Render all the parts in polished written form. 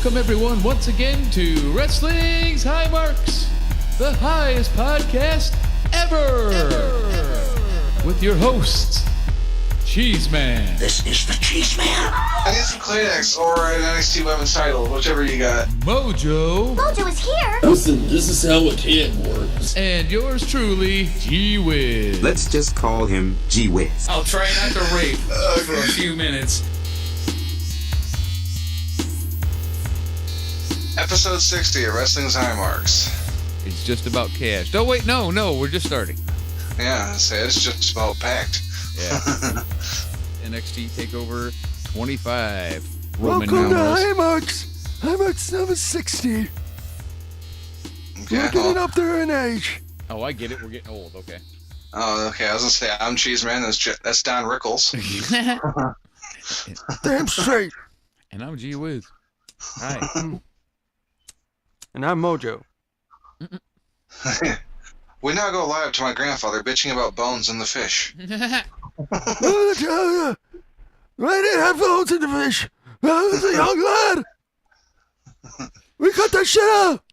Welcome everyone once again to Wrestling's High Marks, the highest podcast ever. With your hosts, Cheez Man. This is the Cheez Man. I need some Kleenex or an NXT Women's title, whichever you got. Mojo. Mojo is here. Listen, this is how a kid works. And yours truly, Whiz. Let's just call him Whiz. I'll try not to rape for a few minutes. Episode 60 of Wrestling's High Marks. It's just about cash. Oh wait, no, we're just starting. Yeah, it's just about packed. Yeah. NXT Takeover 25. Welcome to High Marks. High Marks number 60. We're getting up there in age. Oh, I get it. We're getting old. Okay. Oh, okay. I was gonna say I'm Cheez Man. That's Don Rickles. Damn straight. And I'm Whiz. Hi. And I'm Mojo. We now go live to my grandfather bitching about bones in the fish. Right in, headphones in the fish. This is a young lad. We cut that shit out.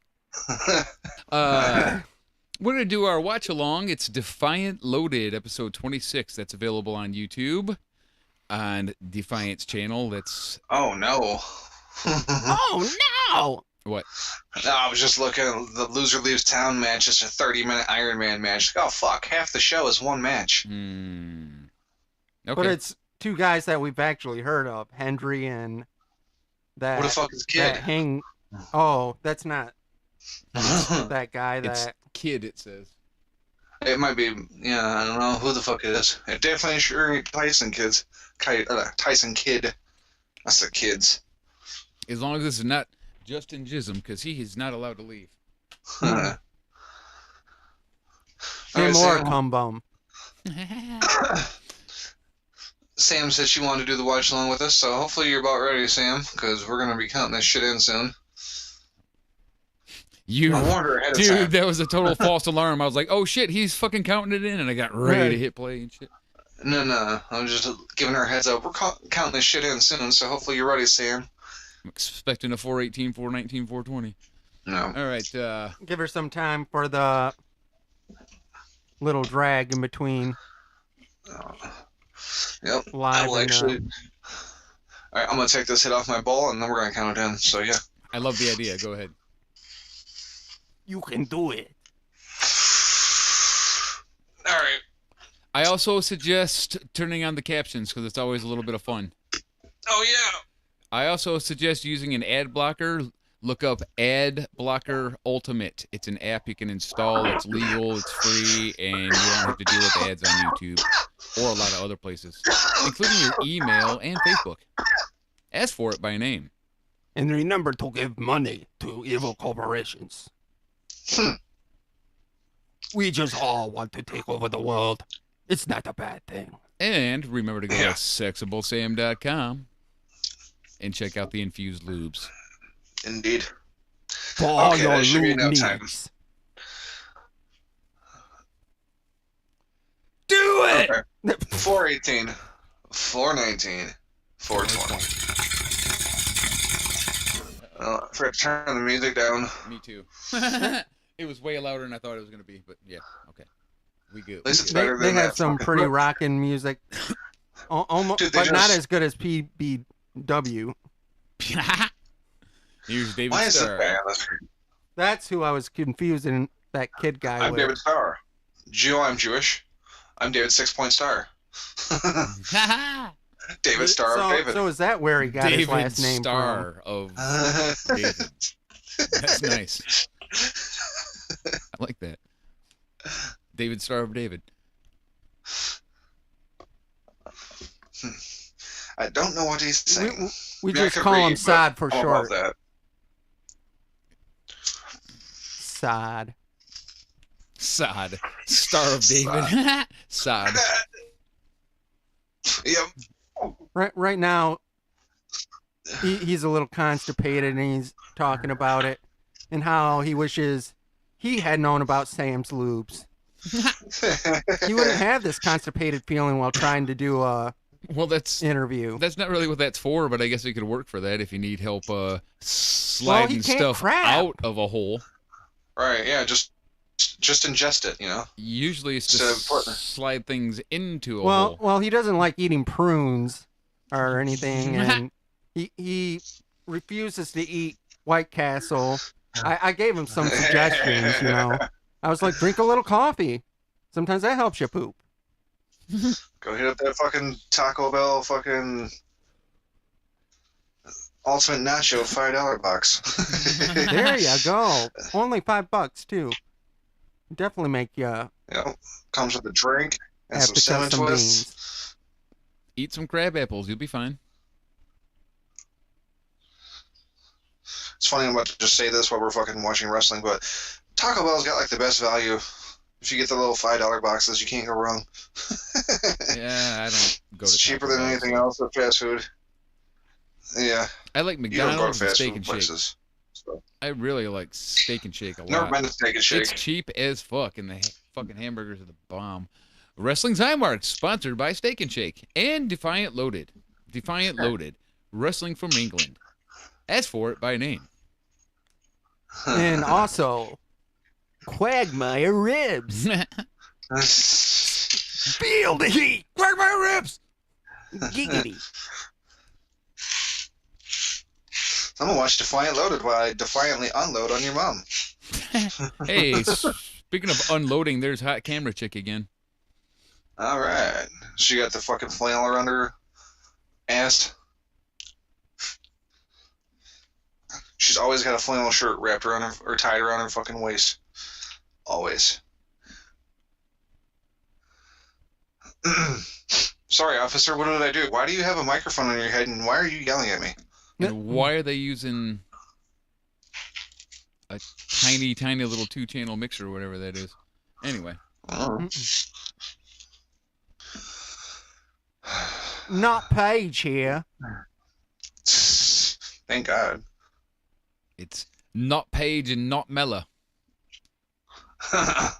We're going to do our watch along. It's Defiant Loaded, episode 26. That's available on YouTube on Defiant's channel. That's. Oh, no. Oh, no! What? No, I was just looking at the Loser Leaves Town match. It's a 30-minute Iron Man match. Like, oh, fuck. Half the show is one match. Okay. But it's two guys that we've actually heard of, Hendry and that. What the fuck is Kid? Oh, that's not that guy. It's Kid, it says. It might be, yeah, I don't know who the fuck it is. It definitely sure ain't Tyson Kids. Tyson Kid. That's the kids. As long as this is not Justin Jism, because he is not allowed to leave. Hey, Alright, more Sam. cum bum. Sam said she wanted to do the watch along with us, so hopefully you're about ready, Sam, because we're going to be counting this shit in soon. I warned her ahead of time. Dude, that was a total false alarm. I was like, oh shit, he's fucking counting it in, and I got ready to hit play and shit. No, I'm just giving her a heads up. We're counting this shit in soon, so hopefully you're ready, Sam. I'm expecting a 418, 419, 420. No. All right. Give her some time for the little drag in between. Yep. Live I will and, actually. Alright, I'm going to take this hit off my ball, and then we're going to count it in, so yeah. I love the idea. Go ahead. You can do it. Alright. I also suggest turning on the captions because it's always a little bit of fun. Oh, yeah. I also suggest using an ad blocker. Look up Ad Blocker Ultimate. It's an app you can install. It's legal. It's free, and you don't have to deal with ads on YouTube or a lot of other places, including your email and Facebook. Ask for it by name. And remember to give money to evil corporations. We just all want to take over the world. It's not a bad thing. And remember to go to sexablesam.com and check out the infused lubes. Indeed. For all Okay, your that should be lube enough time. needs. Do it! Okay. 418, 419, 420. I forgot to turn the music down. Me too. It was way louder than I thought it was going to be, but yeah, okay. We good. At least it's They better than have that some fucking- pretty rockin' music. Almost, Dude, they but not just- as good as PBW. Here's David Why is it Starr. bad? That's who I was confusing that kid guy I'm with. David Starr. Jew, I'm Jewish. I'm David 6-Point Star. David Starr of David. So is that where he got his David last name Starr of David. That's nice. I like that. David Starr of David. I don't know what he's saying. We I mean, I just could call him read, Sod but for I don't short. love that. Sod. Sod. Star of David. Sod. Yep. Right now, he's a little constipated and he's talking about it and how he wishes he had known about Sam's lubes. He wouldn't have this constipated feeling while trying to do a Well, that's interview. not really what that's for, but I guess it could work for that if you need help sliding can't stuff crap. out of a hole. Right, yeah, just ingest it, you know? Usually it's to slide things into a hole. Well, he doesn't like eating prunes or anything, and he refuses to eat White Castle. I gave him some suggestions, you know. I was like, drink a little coffee. Sometimes that helps you poop. Go hit up that fucking Taco Bell fucking Ultimate Nacho $5 box. There you go. Only $5 too. Definitely make you Comes with a drink and have some to cut cinnamon some twists. beans. Eat some crab apples. You'll be fine. It's funny I'm about to just say this while we're fucking watching wrestling, but Taco Bell's got like the best value. If you get the little $5 boxes, you can't go wrong. Yeah, I don't go to It's cheaper Taco than Bell, anything so. else at fast food. Yeah, I like you don't go to McDonald's and fast Steak food and Shake. places. So. I really like Steak and Shake a lot. Never been to Steak and Shake. It's cheap as fuck, and the fucking hamburgers are the bomb. Wrestling Time Marks, sponsored by Steak and Shake and Defiant Loaded. Defiant Loaded, wrestling from England. Ask for it by name. And also, Quagmire ribs. Feel the heat. Crack my ribs. Giggity. I'm gonna watch Defiant Loaded while I defiantly unload on your mom. Hey, speaking of unloading, there's Hot Camera Chick again. All right, she got the fucking flannel around her ass. She's always got a flannel shirt wrapped around her or tied around her fucking waist. Always. Sorry, officer, what did I do? Why do you have a microphone on your head and why are you yelling at me? And why are they using a tiny, tiny little 2-channel mixer or whatever that is? Anyway. Oh. Not Paige here. Thank God. It's not Paige and not Mella. I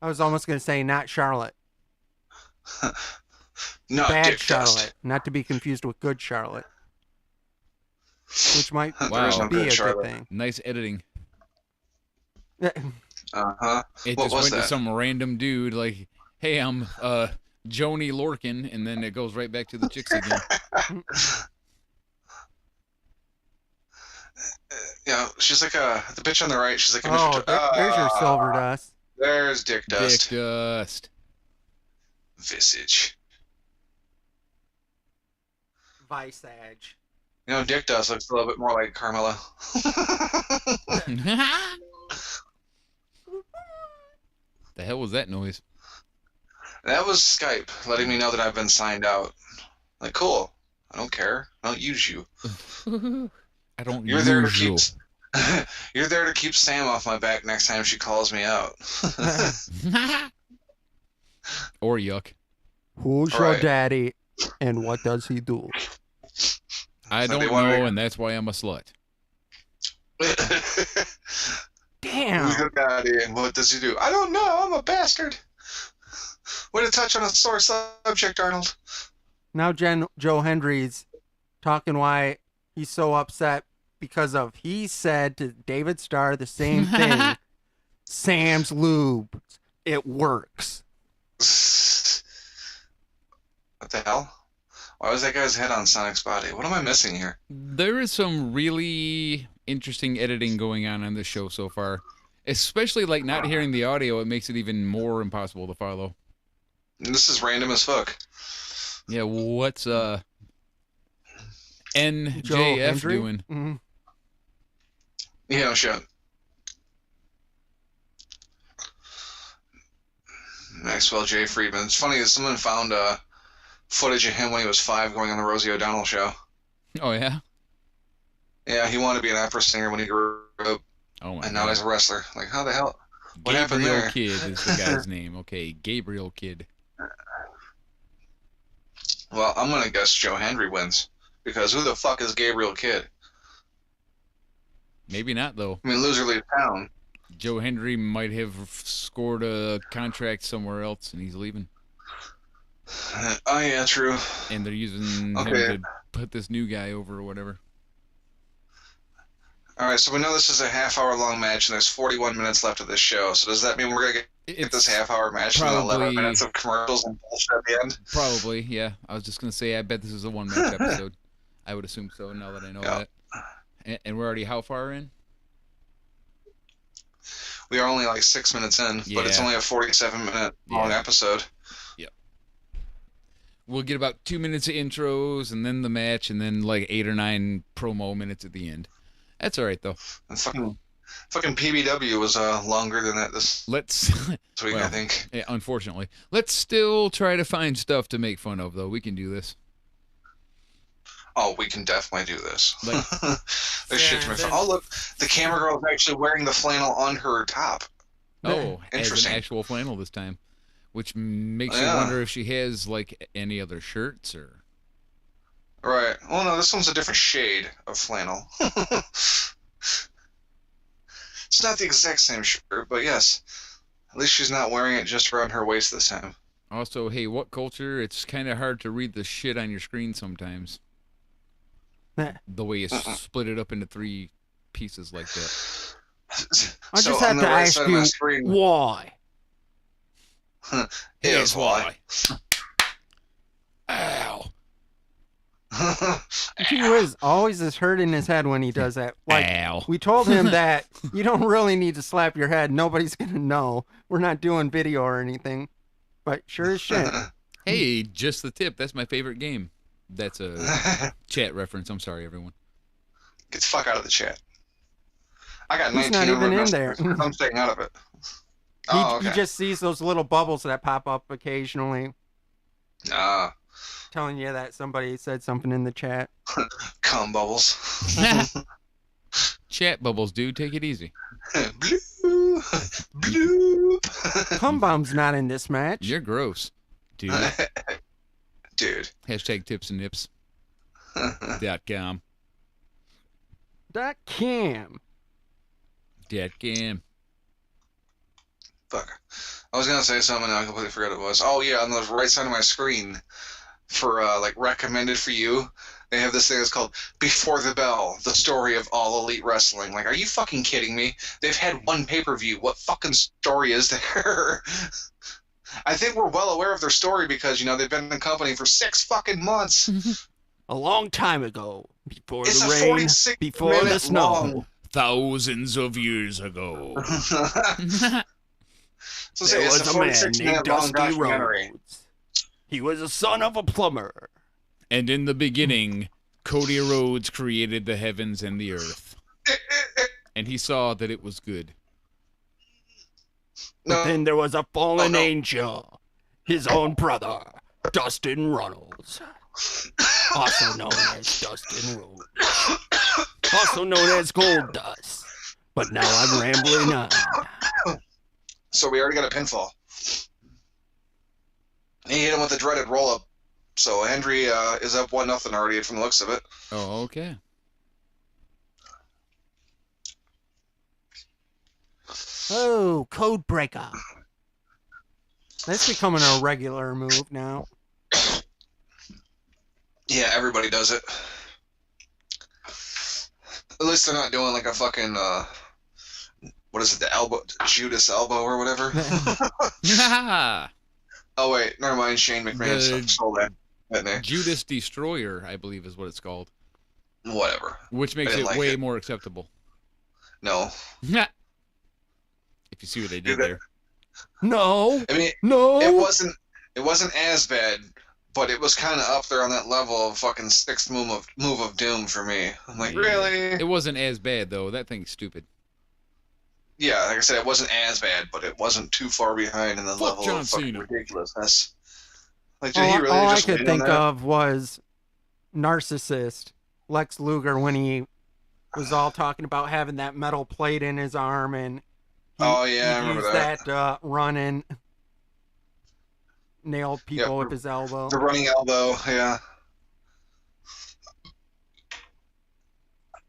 was almost going to say not Charlotte. Not Bad Dick Charlotte. Dust. Not to be confused with good Charlotte. Which might There is no be good a Charlotte. good thing. Nice editing. Uh-huh. It What just was went to that? some random dude like, hey, I'm Joni Lorkin, and then it goes right back to the chicks again. Yeah, she's like the bitch on the right. She's like a Oh, there's your silver dust. There's Dick Dust. Dick Dust. Visage. Visage. You know, Dick Dust looks a little bit more like Carmella. The hell was that noise? That was Skype letting me know that I've been signed out. Like, cool. I don't care. I don't use you. I don't You're there to use you. keep. You're there to keep Sam off my back next time she calls me out. Or yuck. Who's your Right. daddy and what does he do? I So don't they know, wanna- and that's why I'm a slut. Damn. Who's your daddy and what does he do? I don't know. I'm a bastard. Way to touch on a sore subject, Arnold. Now Joe Hendry's talking why he's so upset because of he said to David Starr the same thing. Sam's lube. It works. What the hell? Why was that guy's head on Sonic's body? What am I missing here? There is some really interesting editing going on this show so far. Especially like not hearing the audio, it makes it even more impossible to follow. This is random as fuck. Yeah, what's Joe NJF Hendry? doing? Mhm. Yeah, no shit. Maxwell J. Friedman. It's funny that someone found footage of him when he was 5 going on the Rosie O'Donnell show. Oh yeah? Yeah, he wanted to be an opera singer when he grew up, Oh my and now god. he's a wrestler. Like, how the hell? What happened Gabriel there? Kidd is the guy's name. Okay, Gabriel Kidd. Well, I'm gonna guess Joe Hendry wins. Because who the fuck is Gabriel Kidd? Maybe not though. I mean, loser leaves town. Joe Hendry might have scored a contract somewhere else and he's leaving. Oh yeah, true. And they're using him Okay. to put this new guy over or whatever. All right, so we know this is a half-hour-long match, and there's 41 minutes left of this show. So does that mean we're gonna get this half-hour match and then 11 probably- minutes of commercials and bullshit at the end? Probably, yeah. I was just gonna say, I bet this is a one-match episode. I would assume so. Now that I know Yeah. that. And we're already how far in? We are only like 6 minutes in, but it's Yeah. only a 47-minute long Yeah. episode. We'll get about 2 minutes of intros, and then the match, and then like 8 or 9 promo minutes at the end. That's all right though. And fucking PBW was longer than that this Let's. week, I well, think. yeah, unfortunately, let's still try to find stuff to make fun of, though. We can do this. Oh, we can definitely do this. Like- There's shit to make fun. Oh, look, the camera girl is actually wearing the flannel on her top. Oh, as an Interesting. actual flannel this time, which makes you Yeah. wonder if she has like any other shirts or. Right. Well, no, this one's a different shade of flannel. It's not the exact same shirt, but yes. At least she's not wearing it just around her waist this time. Also, hey, what culture? It's kind of hard to read the shit on your screen sometimes. The way you split it up into 3 pieces like that. I So just on have the to right ask side of my you screen why. is why. Ow. Gee whiz, always is hurting his head when he does that. Like, Ow. we told him that you don't really need to slap your head. Nobody's going to know. We're not doing video or anything. But sure as shit. Hey, just the tip. That's my favorite game. That's a chat reference. I'm sorry, everyone. Get the fuck out of the chat. I got He's 19 not even unread in there. messages. I'm staying out of it. He, Oh, okay. he just sees those little bubbles that pop up occasionally telling you that somebody said something in the chat. cum bubbles. Chat bubbles, dude. Take it easy. Blue. Bloop. Cum Bomb's not in this match. You're gross, dude. Dude. Hashtag tips and nips. .com. .cam. .cam. Fuck. I was gonna say something and I completely forgot what it was. Oh yeah, on the right side of my screen for like recommended for you, they have this thing that's called Before the Bell, the story of all elite wrestling. Like, are you fucking kidding me? They've had one pay-per-view. What fucking story is there? I think we're well aware of their story because, you know, they've been in the company for 6 fucking months. A long time ago, before It's the a rain, 46 before the minute snow. long. Thousands of years ago. So There it's was a a man 46 named minute long Dusty documentary. Rhodes. He was a son of a plumber. And in the beginning, Cody Rhodes created the heavens and the earth. And he saw that it was good. But No, then there was a fallen no. angel, his own brother, Dustin Runnels, also known as Dustin Rhodes, also known as Gold Dust. But now I'm rambling on. so we already got a pinfall. He hit him with the dreaded roll-up. So Hendry is up 1-0 already from the looks of it. Oh, okay. Oh, code breaker. That's becoming a regular move now. Yeah, everybody does it. At least they're not doing like a fucking what is it, the elbow, Judas elbow or whatever. Oh wait, never mind. Shane McMahon stole that name. Judas Destroyer, I believe is what it's called. Whatever. Which makes I it didn't like way it. more acceptable. No, If you see what I did there. No, I mean no. it wasn't as bad, but it was kind of up there on that level of fucking 6th move of doom for me. I'm like, Yeah. really? It wasn't as bad, though. That thing's stupid. Yeah, like I said, it wasn't as bad, but it wasn't too far behind in the Fuck level John of fucking Cena. ridiculousness. Like, did he all really I just could win on think that? of was Narcissist, Lex Luger, when he was all talking about having that metal plate in his arm, and Oh, yeah, I remember used that. that run and nailed people Yeah, with his elbow. The running elbow, yeah.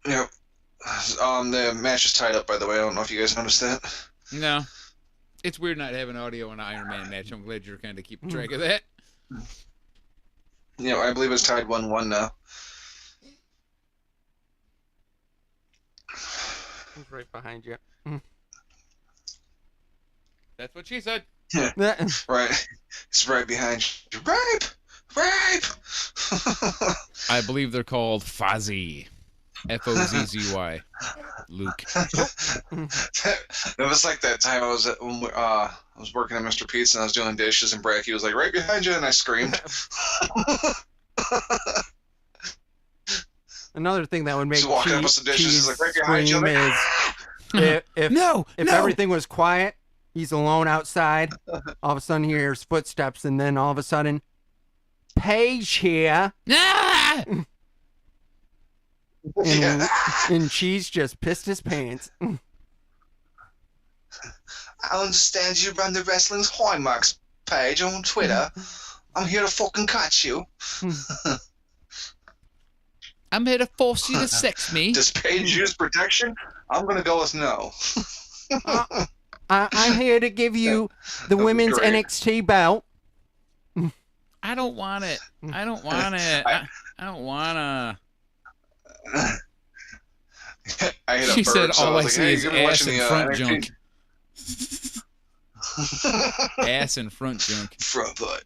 Yep. The match is tied up, by the way. I don't know if you guys noticed that. No. It's weird not having audio in an Iron Man match. I'm glad you're kind of keeping track of that. I believe it's tied 1-1 now. He's right behind you. That's what she said. Right. It's right behind you. Rape! Rape! I believe they're called Fozzy. F-O-Z-Z-Y. Luke. It was like that time I was working at Mr. Pete's and I was doing dishes and Bracky was like, right behind you, and I screamed. Another thing that would make She's walking up with some dishes, he's like, right behind you. scream Like, is if No! everything was quiet, he's alone outside, all of a sudden he hears footsteps, and then all of a sudden, Paige here, Ah! and Cheez just pissed his pants. I understand you run the wrestling's hallmarks page on Twitter. I'm here to fucking catch you. I'm here to force you to sex me. Does Paige use protection? I'm gonna go with no. I'm here to give you the That'd be women's great. NXT belt. I don't want it. I don't want it. I don't wanna. I hit a She bird, said so all I was like, see hey, is you're gonna be ass watching and the, front NXT? junk. Ass and front junk. Front butt.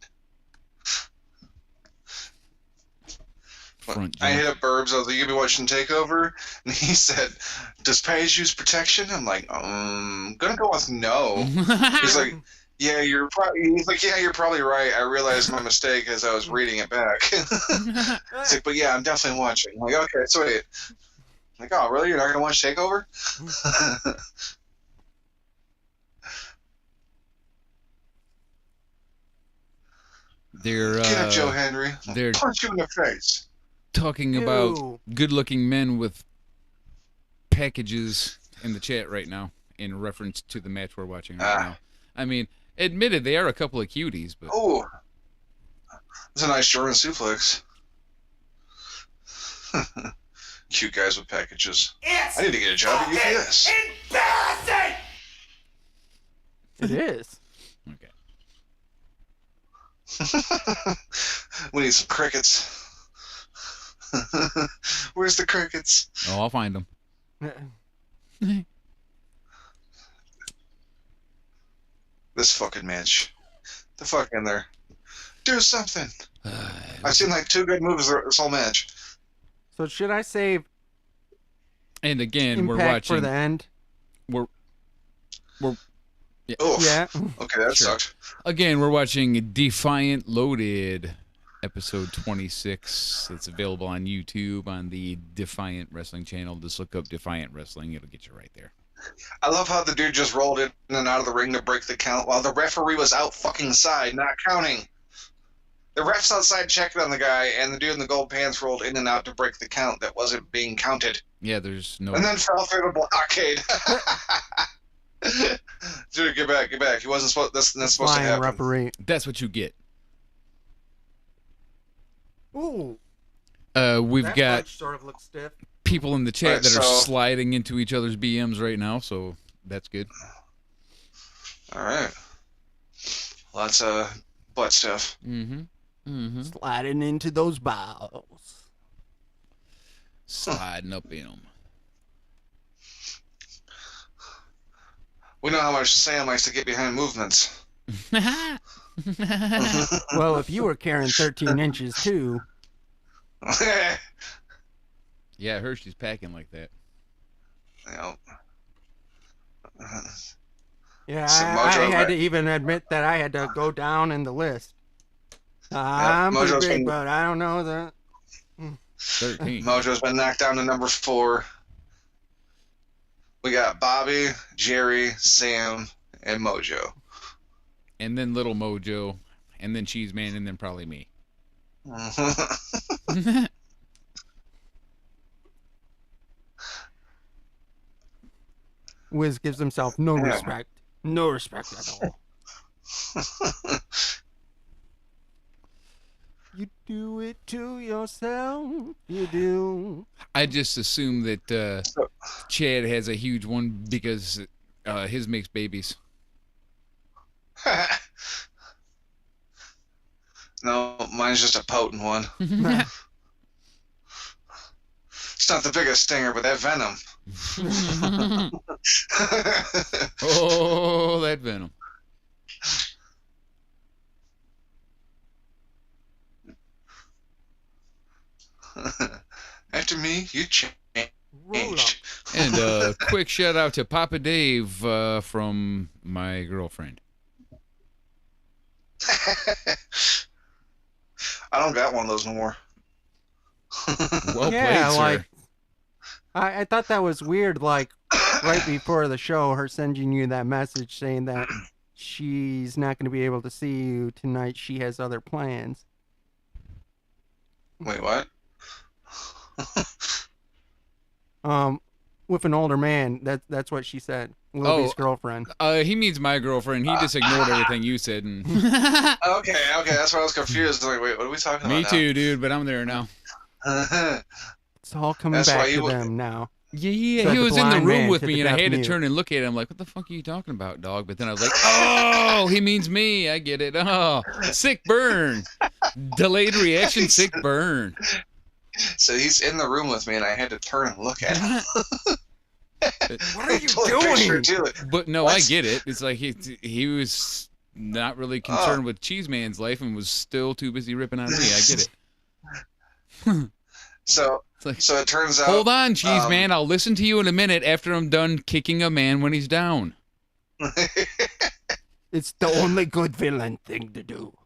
Front I hit junk. up Burbs. I was like, "You be watching Takeover?" And he said, "Does Paige use protection?" I'm like, gonna go with no." He's like, "Yeah, you're probably." He's like, "Yeah, you're probably right. I realized my mistake as I was reading it back." He's like, "But yeah, I'm definitely watching." I'm like, okay, sweet. I'm like, oh, really? You're not gonna watch Takeover? They're Get up, Joe Henry. they're Punch you in the face. talking about Ew. good-looking men with packages in the chat right now in reference to the match we're watching right now. I mean, admitted they are a couple of cuties, but Oh, that's a nice Jordan suplex. Cute guys with packages. I need to get a job at UPS. It is. okay. We need some crickets. Where's the crickets? Oh, I'll find them. This fucking match. The fuck in there. Do something. I've seen like 2 good moves this whole match. So should I save And again, we're Impact for watching. the end? Oof. Yeah. Okay, that Sure. sucked. Again, we're watching Defiant Loaded, episode 26. It's available on YouTube on the Defiant Wrestling channel. Just look up Defiant Wrestling. It'll get you right there. I love how the dude just rolled in and out of the ring to break the count while the referee was out fucking side, not counting. The ref's outside checking on the guy, and the dude in the gold pants rolled in and out to break the count that wasn't being counted. Yeah, there's no. And then fell through the blockade. Dude, get back, get back. He wasn't supposed. That's supposed to Flying happen. referee. That's what you get. Ooh. We've that got ledge sort of looks stiff. people in the chat Alright, that are so- sliding into each other's BMs right now, so that's good. All right. Lots of butt stuff. Mm-hmm. Mm-hmm. Sliding into those balls. Sliding up in them. We know how much Sam likes to get behind movements. Well, if you were carrying 13 inches too. Yeah, I heard she's packing like that. Yep. Yeah, So I Mojo, had to even admit that I had to go down in the list. I'm Mojo's pretty big, been- but I don't know that. 13. Mojo's been knocked down to number 4. We got Bobby, Jerry, Sam, and Mojo. And then Little Mojo. And then Cheese Man. And then probably me. Whiz gives himself no Yeah. respect. No respect at all. You do it to yourself. You do. I just assume that Chad has a huge one because his makes babies. No, mine's just a potent one. It's not the biggest stinger, but that venom. Oh, that venom. After me, you change. Roll up. And a quick shout out to Papa Dave from my girlfriend. I don't got one of those no more. Well Yeah, played, sir. like I thought that was weird. Like right before the show, her sending you that message saying that she's not going to be able to see you tonight. She has other plans. Wait, what? With an older man. That's what she said. Libby's girlfriend. He means my girlfriend. He just ignored everything you said. And Okay, that's why I was confused. Like, wait, what are we talking about? me too, dude. But I'm there now. It's all coming That's back why to you- them now. Yeah, Said he the was in the blind room man with to me, the and I deaf had to mute. turn and look at him like, what the fuck are you talking about, dog? But then I was like, oh, he means me. I get it. Oh, sick burn. Delayed reaction, sick burn. So he's in the room with me, and I had to turn and look at him. What are you Picture, doing? too. But no, What? I get it. It's like he was not really concerned with Cheez Man's life and was still too busy ripping on me. I get it. So It's like, it turns out. hold on, Cheez Man. I'll listen to you in a minute after I'm done kicking a man when he's down. It's the only good villain thing to do.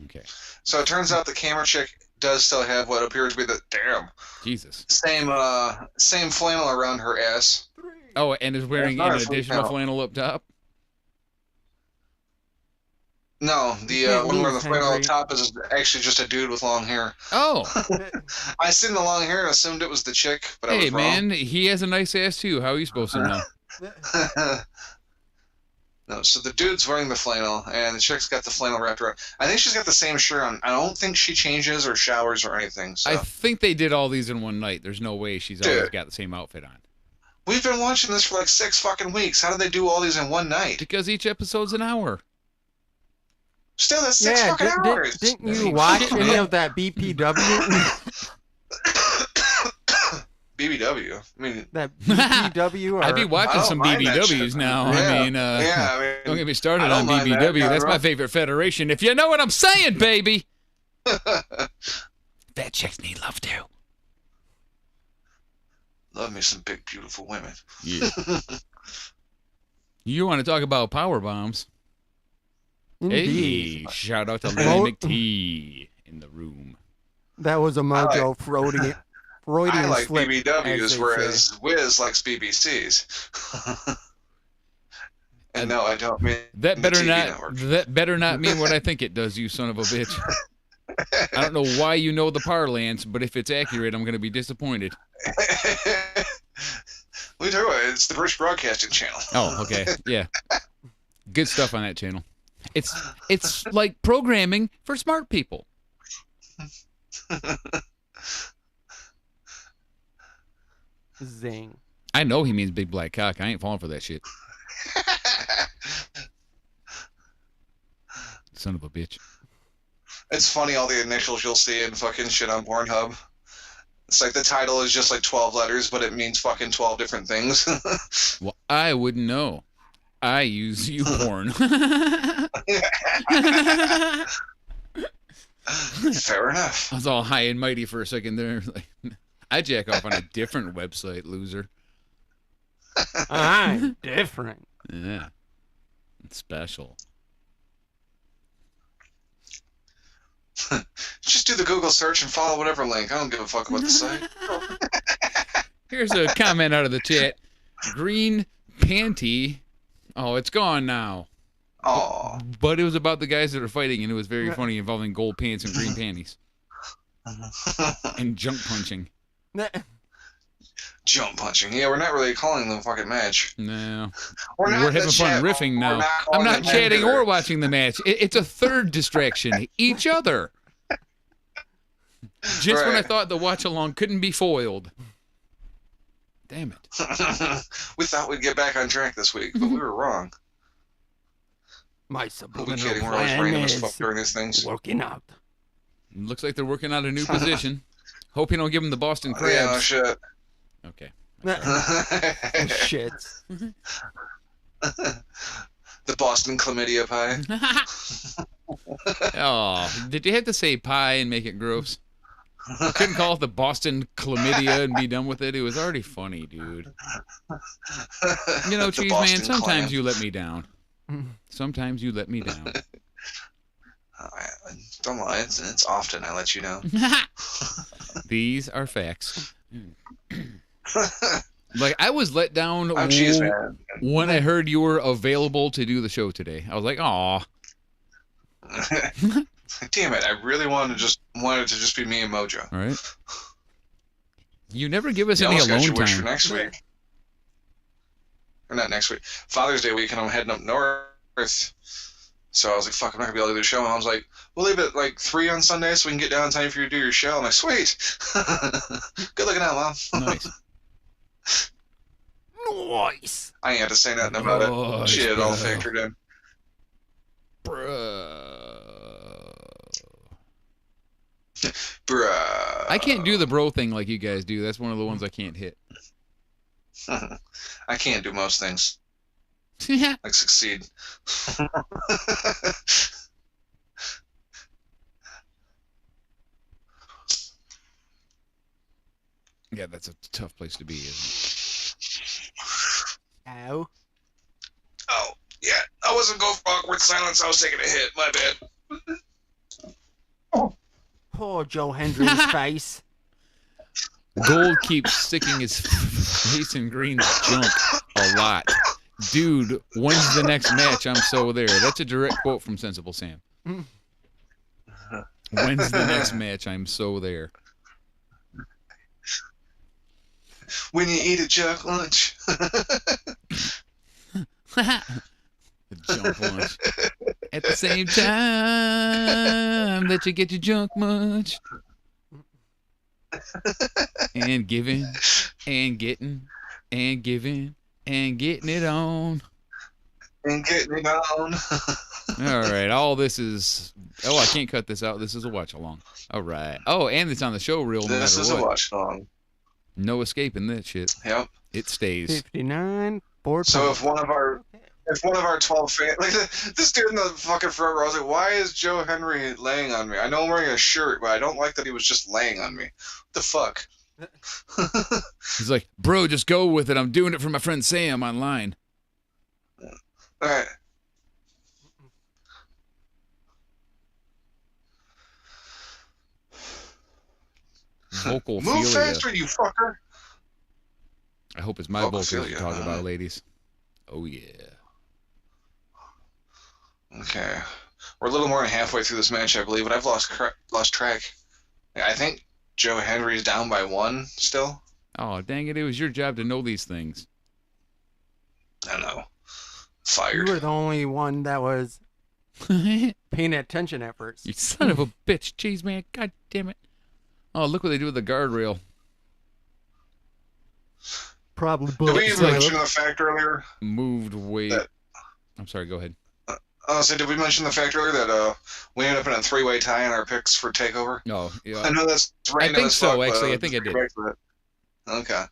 Okay. So it turns out the camera chick does still have what appears to be the Jesus. same flannel around her ass. Oh, and is wearing That's an not a additional freak out. flannel up top? No, the can't one where the lose, flannel Henry. up top is actually just a dude with long hair. Oh, I seen the long hair and assumed it was the chick, but I hey, was wrong. man. He has a nice ass, too. How are you supposed to know? No, so the dude's wearing the flannel, and the chick's got the flannel wrapped around. I think she's got the same shirt on. I don't think she changes or showers or anything. So I think they did all these in one night. There's no way she's Dude. always got the same outfit on. we've been watching this for like 6 fucking weeks. How did they do all these in one night? Because each episode's an hour. Still, that's 6 Yeah, fucking hours. didn't That you ain't watch shit, any man. of that BPW? BBW. I mean, That BPW? Or, I'd be I watching don't some mind that BBWs shit. now. Yeah, I mean, yeah, I mean, don't get me started I don't on mind that, BBW. yeah, That's my bro. favorite federation. If you know what I'm saying, baby. That chicks need love too. Love me some big, beautiful women. Yeah. You want to talk about power bombs? Indeed. Hey, shout out to Well- Lenny McTee in the room. That was a Mojo Freudian I like slip. as BBWs, they whereas Whiz likes BBCs. And no, I don't mean That the better TV not. network. That better not mean what I think it does. You son of a bitch. I don't know why you know the parlance, but if it's accurate, I'm going to be disappointed. We do it. It's the British Broadcasting Channel. Oh, okay. Yeah. Good stuff on that channel. It's like programming for smart people. Zing. I know he means big black cock. I ain't falling for that shit. Son of a bitch. It's funny all the initials you'll see in fucking shit on Pornhub. It's like the title is just like 12 letters, but it means fucking 12 different things. Well, I wouldn't know. I use YouPorn. Fair enough. I was all high and mighty for a second there. Like, I jack off on a different website, loser. I'm different. Yeah. It's special. Just do the Google search and follow whatever link. I don't give a fuck about the site. Here's a comment out of the chat. Green panty. Oh, it's gone now. Oh. But it was about the guys that are fighting, and it was very funny, involving gold pants and green panties. And junk punching. Jump punching. Yeah, we're not really calling them fucking match. No. We're not We're in the having fun chat. riffing We're now. not I'm calling not them chatting either. or watching the match. It's a third distraction. Each other. Just when I Right. thought the watch along couldn't be foiled. Damn it. We thought we'd get back on track this week, but we were wrong. My Are we subliminal kidding? We're always plan random as is fuck during these things. working out. Looks like they're working on a new position. Hope you don't give them the Boston Yeah, no Crabs. shit. Okay. Shit. The Boston chlamydia pie. Oh, did you have to say pie and make it gross? I couldn't call it the Boston chlamydia and be done with it. It was already funny, dude. You know, The Cheese Man, Boston sometimes clam. you let me down. Sometimes you let me down. Don't lie, it's often I let you down. These are facts. Like, I was let down I'm Cheese Man. when I heard you were available to do the show today. I was like, aw. Damn it! I really wanted it to just be me and Mojo. All right. You never give us You any almost got alone your wish for time. next week. Or not next week. Father's Day week, and I'm heading up north. So I was like, fuck, I'm not going to be able to do the show. And I was like, we'll leave it like 3 on Sunday so we can get down in time for you to do your show. I'm like, sweet. Good looking out, Mom. Nice. Nice. I ain't had to say nothing about it. She had it all factored in. Bruh. I can't do the bro thing like you guys do. That's one of the ones I can't hit. I can't do most things. Like succeed. Yeah, that's a tough place to be, isn't Ow. Oh, yeah. I wasn't going for awkward silence. I was taking a hit. My bad. Poor Joe Hendry's face. it? Gold keeps sticking his face in Green's junk a lot. Dude, when's the next match? I'm so there. That's a direct quote from Sensible Sam. When's the next match? I'm so there. When you eat a junk lunch. The junk lunch. At the same time that you get your junk munch. And giving, and getting, and giving, and getting it on. And getting it on. All right, all this is... Oh, I can't cut this out. This is a watch-along. All right. Oh, and it's on the show reel no This is matter a what. watch along. No escaping that shit. Yep. It stays. 59. 4 So if one of our 12 fans, like this dude in the fucking front row, I was like, why is Joe Henry laying on me? I know I'm wearing a shirt, but I don't like that he was just laying on me. What the fuck? He's like, bro, just go with it. I'm doing it for my friend Sam online. All right. Vocal Move faster, you fucker. I hope it's my vocals you're Vocophilia, talking huh? about, ladies. Oh, yeah. Okay. We're a little more than halfway through this match, I believe, but I've lost track. I think Joe Henry's down by 1 still. Oh, dang it. It was your job to know these things. I don't know. You Fired. were the only one that was You paying attention at first. son of a bitch, Cheese Man. God damn it. Oh, look what they do with the guardrail. Probably Did we bullets. even mention the fact earlier? Moved way... That- I'm sorry, go ahead. Did we mention the fact earlier that we ended up in a 3-way tie in our picks for Takeover? Oh, yeah. I know that's random think as so, fuck, actually. but I think I let's did. get back to it. Okay.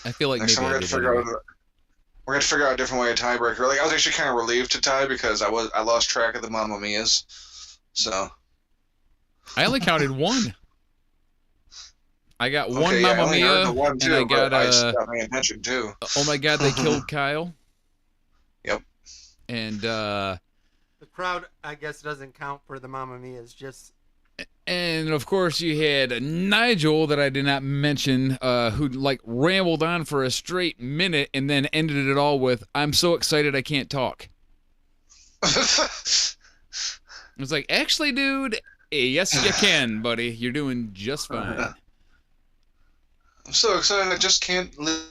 I feel like Next time maybe we're I gonna did. figure Anyway. out we're gonna figure out a different way to tiebreaker. Like I was actually kind of relieved to tie because I lost track of the Mamma Mia's. So I only counted one. I got one okay, yeah, I Mamma only heard Mia, the one and too, I got but I got paying attention too. oh my god, they killed Kyle. Yep. And The crowd, I guess, doesn't count for the Mamma Mia's. Just of course you had Nigel that I did not mention, who like rambled on for a straight minute and then ended it all with, "I'm so excited I can't talk." It was like, actually, dude, yes you can, buddy. You're doing just fine. I'm so excited I just can't live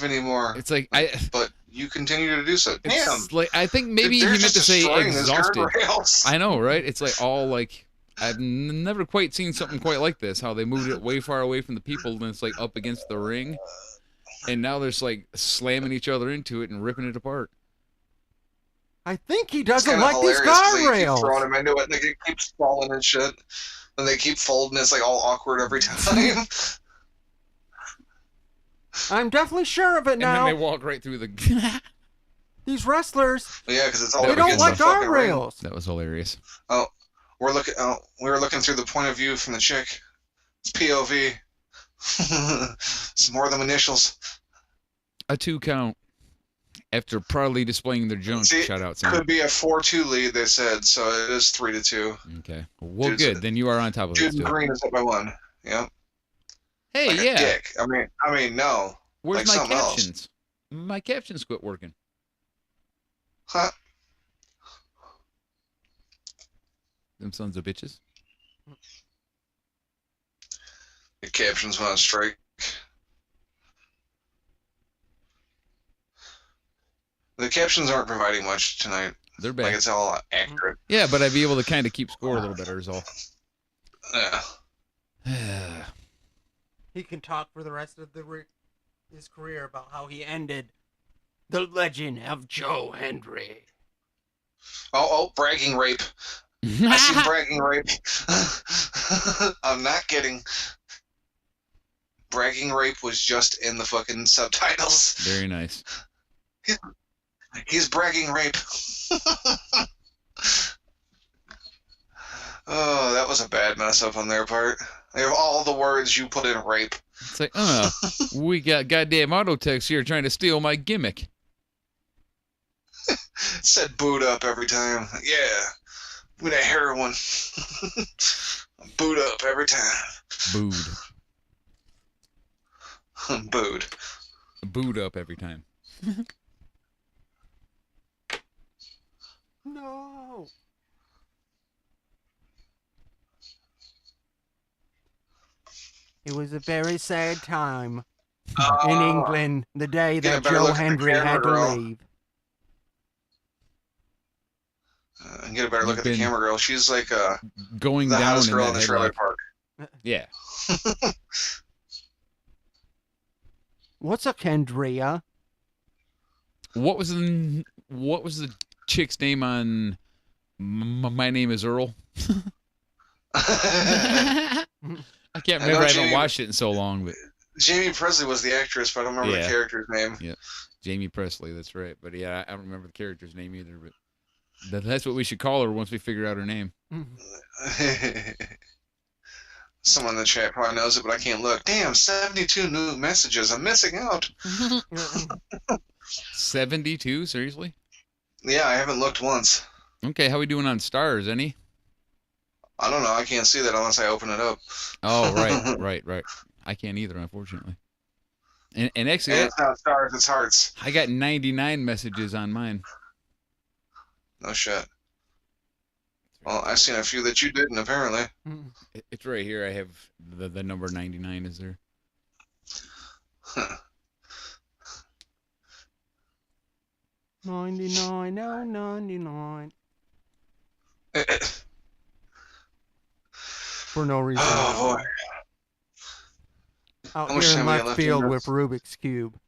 anymore. It's like But you continue to do so. Damn. it's like I think maybe he They're meant to just say destroying this exhausted. guardrails. I know, right? It's like all like I've never quite seen something quite like this. How they moved it way far away from the people, and it's like up against the ring, and now they're just like slamming each other into it and ripping it apart. I think he It's doesn't kind of like these hilarious 'cause they keep throwing guardrails. him into it, and they keep falling and shit. And they keep folding. It's like all awkward every time. I'm definitely sure of it And then now. they walk right through the. These wrestlers, Yeah, because it's all they up don't against like the fucking ring. guardrails. That was hilarious. Oh, we were looking through the point of view from the chick. It's POV. It's more of them initials. A 2 count. After proudly displaying their junk. See, Shout out, Sam. could be a 4-2 lead, they said, so it is 3-2. Okay. Well, Dude's- good. Then you are on top of it Dude in still. green is up by 1. Yep. Hey, Like a yeah. dick. I mean, no. Where's like my something else. captions? My captions quit working. Huh? Them sons of bitches. The captions went on strike. The captions aren't providing much tonight. They're Like, bad. it's all accurate. Yeah, but I'd be able to kind of keep score a little better is all. Yeah. He can talk for the rest of his career about how he ended the legend of Joe Hendry. Oh, bragging rape. I seen bragging rape. I'm not kidding. Bragging rape was just in the fucking subtitles. Very nice. He's bragging rape. Oh, that was a bad mess up on their part. They have all the words you put in rape. It's like, we got goddamn auto techs here trying to steal my gimmick. Said boot up every time. Yeah. Give me that heroin. Boot up every time. Booed. Booed. Booed up every time. No. It was a very sad time in England the day Get a that better Joe look at the Hendry camera, had to girl. leave. Get a better look You've at the been camera girl. She's like Going the down hottest in girl in that the trailer headlock. park. Yeah. What's a Kendria? What was the chick's name on My Name is Earl? I can't I know remember. I haven't Jamie- watched it in so long, but Jamie Presley was the actress, but I don't remember Yeah. the character's name. Jamie Presley, that's right. But yeah, I don't remember the character's name either. But that's what we should call her once we figure out her name. Someone in the chat probably knows it, but I can't look. Damn, 72 new messages. I'm missing out. 72? Seriously? Yeah, I haven't looked once. Okay, how we doing on stars? Any? I don't know. I can't see that unless I open it up. Oh, right. I can't either, unfortunately. And actually, And it's not stars, it's hearts. I got 99 messages on mine. No shit. Well, I've seen a few that you didn't, apparently. It's right here. I have the number 99 is there. Huh. 99, no, 99. For no reason. Oh, boy. Out How much here in time we got left left field in with Rubik's Cube.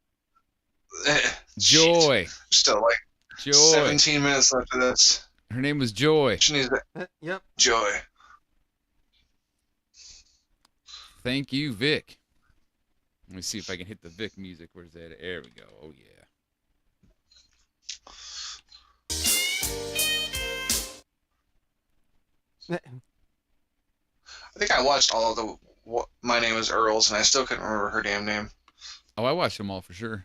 Joy. Still like Joy. 17 minutes left of this. Her name was Joy. She needs Yep. joy. Thank you, Vic. Let me see if I can hit the Vic music. Where's that? There we go. Oh, yeah. I think I watched all of the My Name is Earls, and I still couldn't remember her damn name. Oh, I watched them all for sure.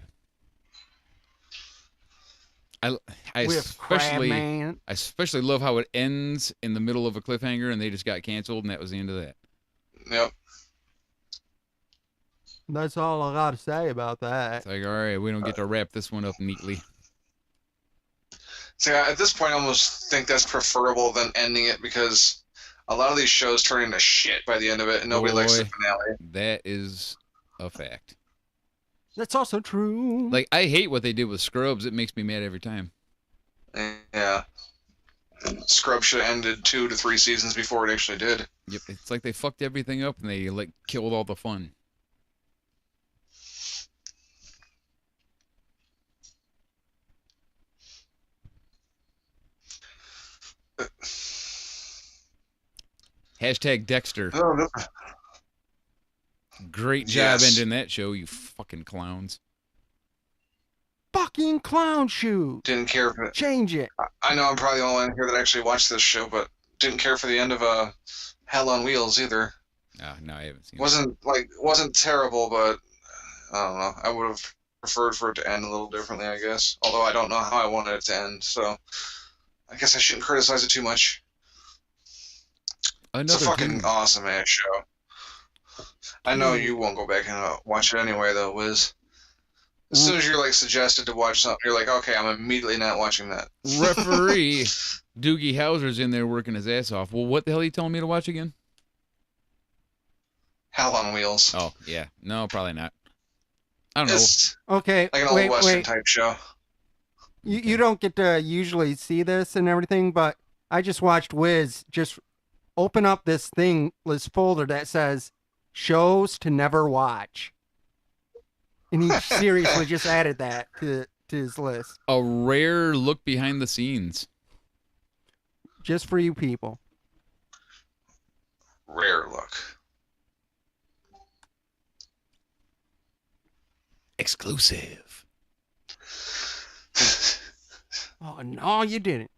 I With Crabman. I especially love how it ends in the middle of a cliffhanger and they just got canceled and that was the end of that. Yep. That's all I got to say about that. It's like, all right, we don't get to wrap this one up neatly. See, at this point, I almost think that's preferable than ending it because a lot of these shows turn into shit by the end of it, and nobody likes the Boy. finale. That is a fact. That's also true. Like, I hate what they did with Scrubs. It makes me mad every time. Yeah. Scrub should have ended 2 to 3 seasons before it actually did. Yep, it's like they fucked everything up and they like killed all the fun. Hashtag Dexter. Oh, no. Great job Yes. ending that show, you fucking clowns. Fucking clown shoes. Didn't care for it. Change it. I know I'm probably the only one here that actually watched this show, but didn't care for the end of Hell on Wheels either. Oh, no, I haven't seen Wasn't terrible, but I don't know. I would have preferred for it to end a little differently, I guess. Although I don't know how I wanted it to end, so I guess I shouldn't criticize it too much. it. It's a fucking dude. awesome ass show. I know you won't go back and watch it anyway, though, Whiz. As soon as you're like suggested to watch something, you're like, okay, I'm immediately not watching that. Referee Doogie Howser's in there working his ass off. Well, what the hell are you telling me to watch again? Hell on Wheels. Oh, yeah. No, probably not. I don't know. It's Okay, like an old Western type show. You don't get to usually see this and everything, but I just watched Whiz just open up this folder that says shows to never watch. And he seriously just added that to his list. A rare look behind the scenes. Just for you people. Rare look. Exclusive. Oh, no, you didn't.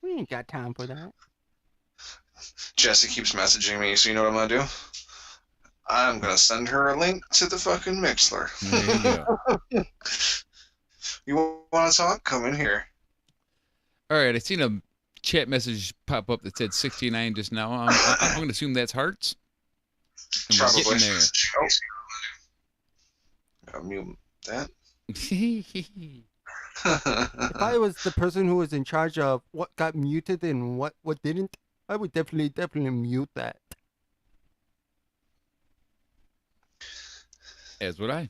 We ain't got time for that. Jesse keeps messaging me, so you know what I'm gonna do? I'm gonna send her a link to the fucking Mixler. There you go. You wanna talk? Come in here. All right, I seen a chat message pop up that said 69 just now. I'm going to assume that's hearts. And we're Probably. getting there. I'll mute that. If I was the person who was in charge of what got muted and what didn't, I would definitely mute that. As would I.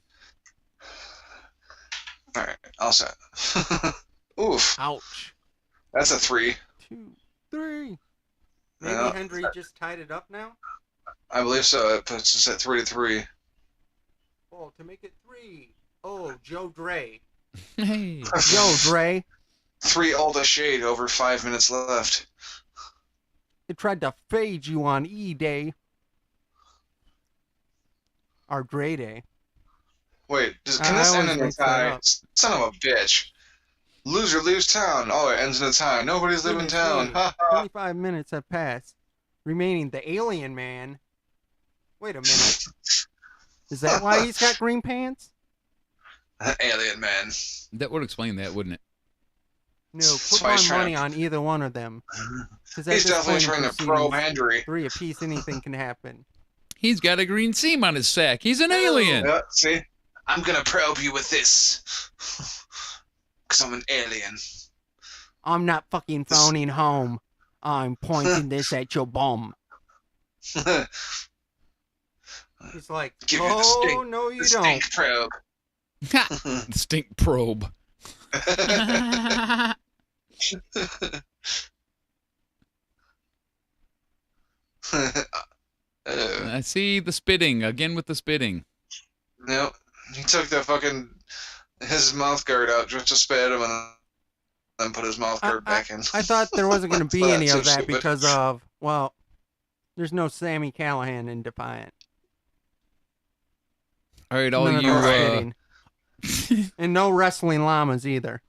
Alright, all set. Oof. Ouch. That's a 3. 2, 3. Maybe Yeah. Henry just tied it up now? I believe so. It puts us at 3-3. Oh, to make it 3. Oh, Joe Dre. Hey. Yo, Dre. 3 all the shade over 5 minutes left. It tried to fade you on E-Day. Or Dre Day. Wait, can I this end always in a mix that tie? up. Son of a bitch. Loser leaves town. Oh, it ends in a tie. Nobody's leaving town. Ha ha. 25 minutes have passed. Remaining the alien man. Wait a minute. Is that why he's got green pants? Alien man. That would explain that, wouldn't it? No, That's put why my he's trying money to- on either one of them. 'Cause at He's this definitely point in trying to probe proceedings, Henry. 3 apiece, anything can happen. He's got a green seam on his sack. He's an alien. Yeah, see? I'm gonna probe you with this. Because I'm an alien. I'm not fucking phoning home. I'm pointing this at your bum. He's like, Give you the oh, stink- no, you the don't. stink probe. Stink probe. I see the spitting. Again with the spitting. Nope. He took his mouth guard out just to spit at him and then put his mouth guard back in. I thought there wasn't going to be Well, any that's of so that stupid. because of, well, there's no Sammy Callahan in Defiant. All right, all None of you those fitting. And no wrestling llamas either.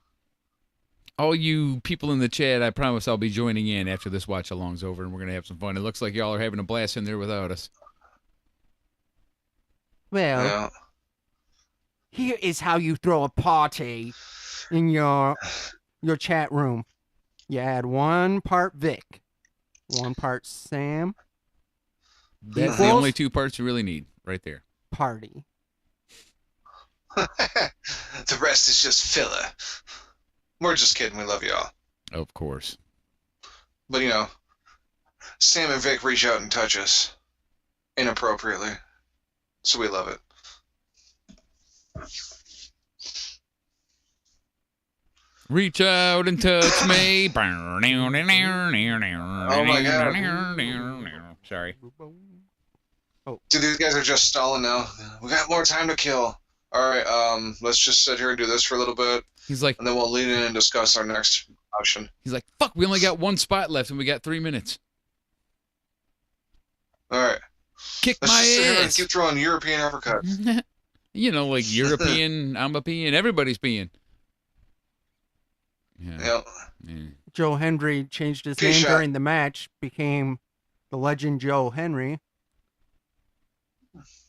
all you people in the chat, I promise I'll be joining in after this watch along's over and we're going to have some fun. It looks like y'all are having a blast in there without us. Well, Yeah. here is how you throw a party in your chat room. You add 1 part Vic, 1 part Sam, That's the Equals? only 2 parts you really need right there. party. The rest is just filler. We're just kidding. We love y'all. Of course. But, Sam and Vic reach out and touch us inappropriately. So we love it. Reach out and touch me. Oh my God. Sorry. Dude, these guys are just stalling now. We got more time to kill. Alright, let's just sit here and do this for a little bit, He's like, and then we'll lean in and discuss our next option. fuck, we only got 1 spot left and we got 3 minutes. All right. Kick Let's my just sit here and ass. keep throwing European uppercuts. You know, like European, I'm a peeing, everybody's peeing. Yeah. Yep. Yeah. Joe Hendry changed his Peace name out. during the match, became the legend Joe Henry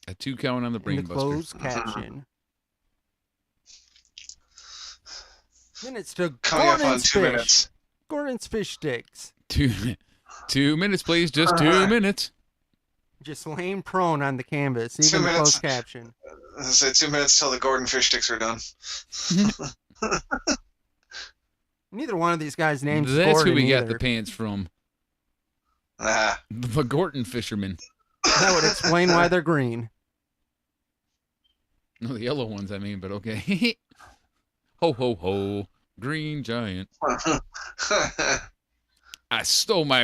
A 2 count on the in brain the buster. closed caption. Minutes to Coming up on Gordon's 2 fish. minutes. Gordon's fish sticks. 2 minutes, please. Just 2 minutes. Just laying prone on the canvas, 2 even the minutes. closed caption. I say 2 minutes till the Gordon fish sticks are done. Neither one of these guys' names is That's Gordon who we got either. the pants from. Ah. The Gorton fisherman. That would explain why they're green. No, the yellow ones, I mean, but okay. Ho, ho, ho. Green giant. I stole my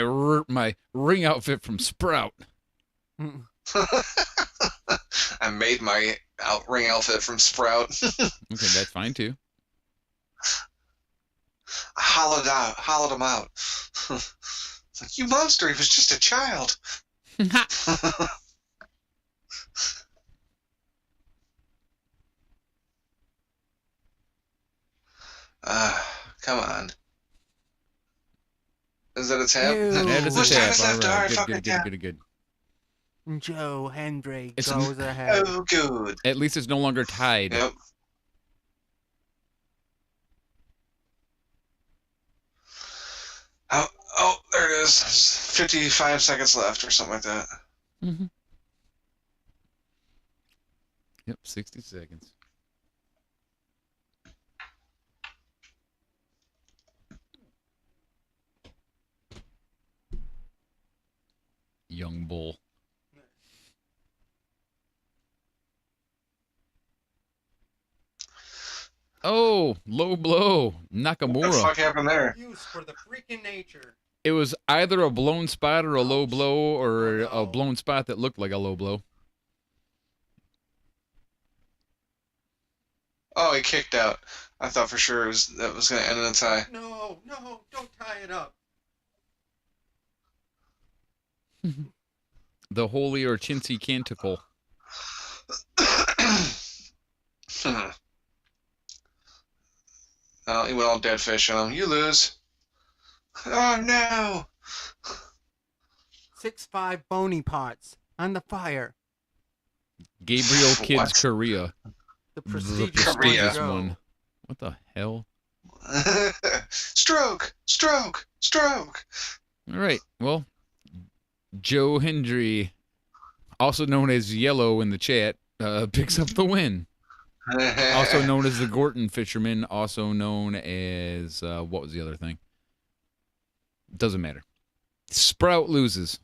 ring outfit from Sprout. I made my ring outfit from Sprout. Okay, that's fine, too. I hollowed him out. It's like, you monster, he was just a child. Come on. Is that a tap? Ew. That is Which a time tap. is All left? Alright, right, fucking good, tap. good. Joe Hendry It's goes ahead. Oh, good. At least it's no longer tied. Yep. Oh, there it is. There's 55 seconds left or something like that. Mm-hmm. Yep, 60 seconds. Young bull. Oh, low blow. What the Nakamura. fuck happened there? Use for the freaking nature. It was either a blown spot or a low blow or a blown spot that looked like a low blow. Oh, he kicked out. I thought for sure that was going to end in a tie. No, don't tie it up. The holy or chintzy canticle. Oh, he went all dead fish on him. You lose. Oh, no. 6'5" bony pots on the fire. Gabriel Kids What? Korea. The The prestigious prestigious one. one. What the hell? Stroke. All right. Well, Joe Hendry, also known as Yellow in the chat, picks up the win. Also known as the Gorton Fisherman, also known as, what was the other thing? Doesn't matter. Sprout loses.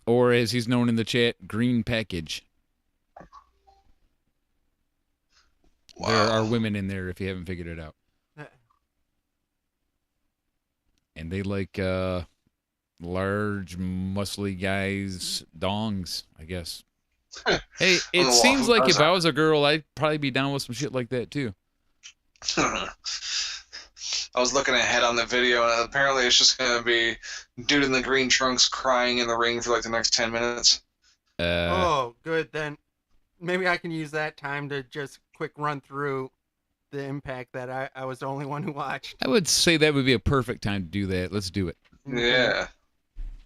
Or as he's known in the chat, Green Package. Wow. There are women in there if you haven't figured it out. And they like large, muscly guys, dongs, I guess. Hey, it seems like if I was a girl, I'd probably be down with some shit like that too. I was looking ahead on the video, and apparently it's just going to be dude in the green trunks crying in the ring for like the next 10 minutes. Oh, good. Then maybe I can use that time to just quick run through the Impact that I was the only one who watched. I would say that would be a perfect time to do that. Let's do it. Yeah.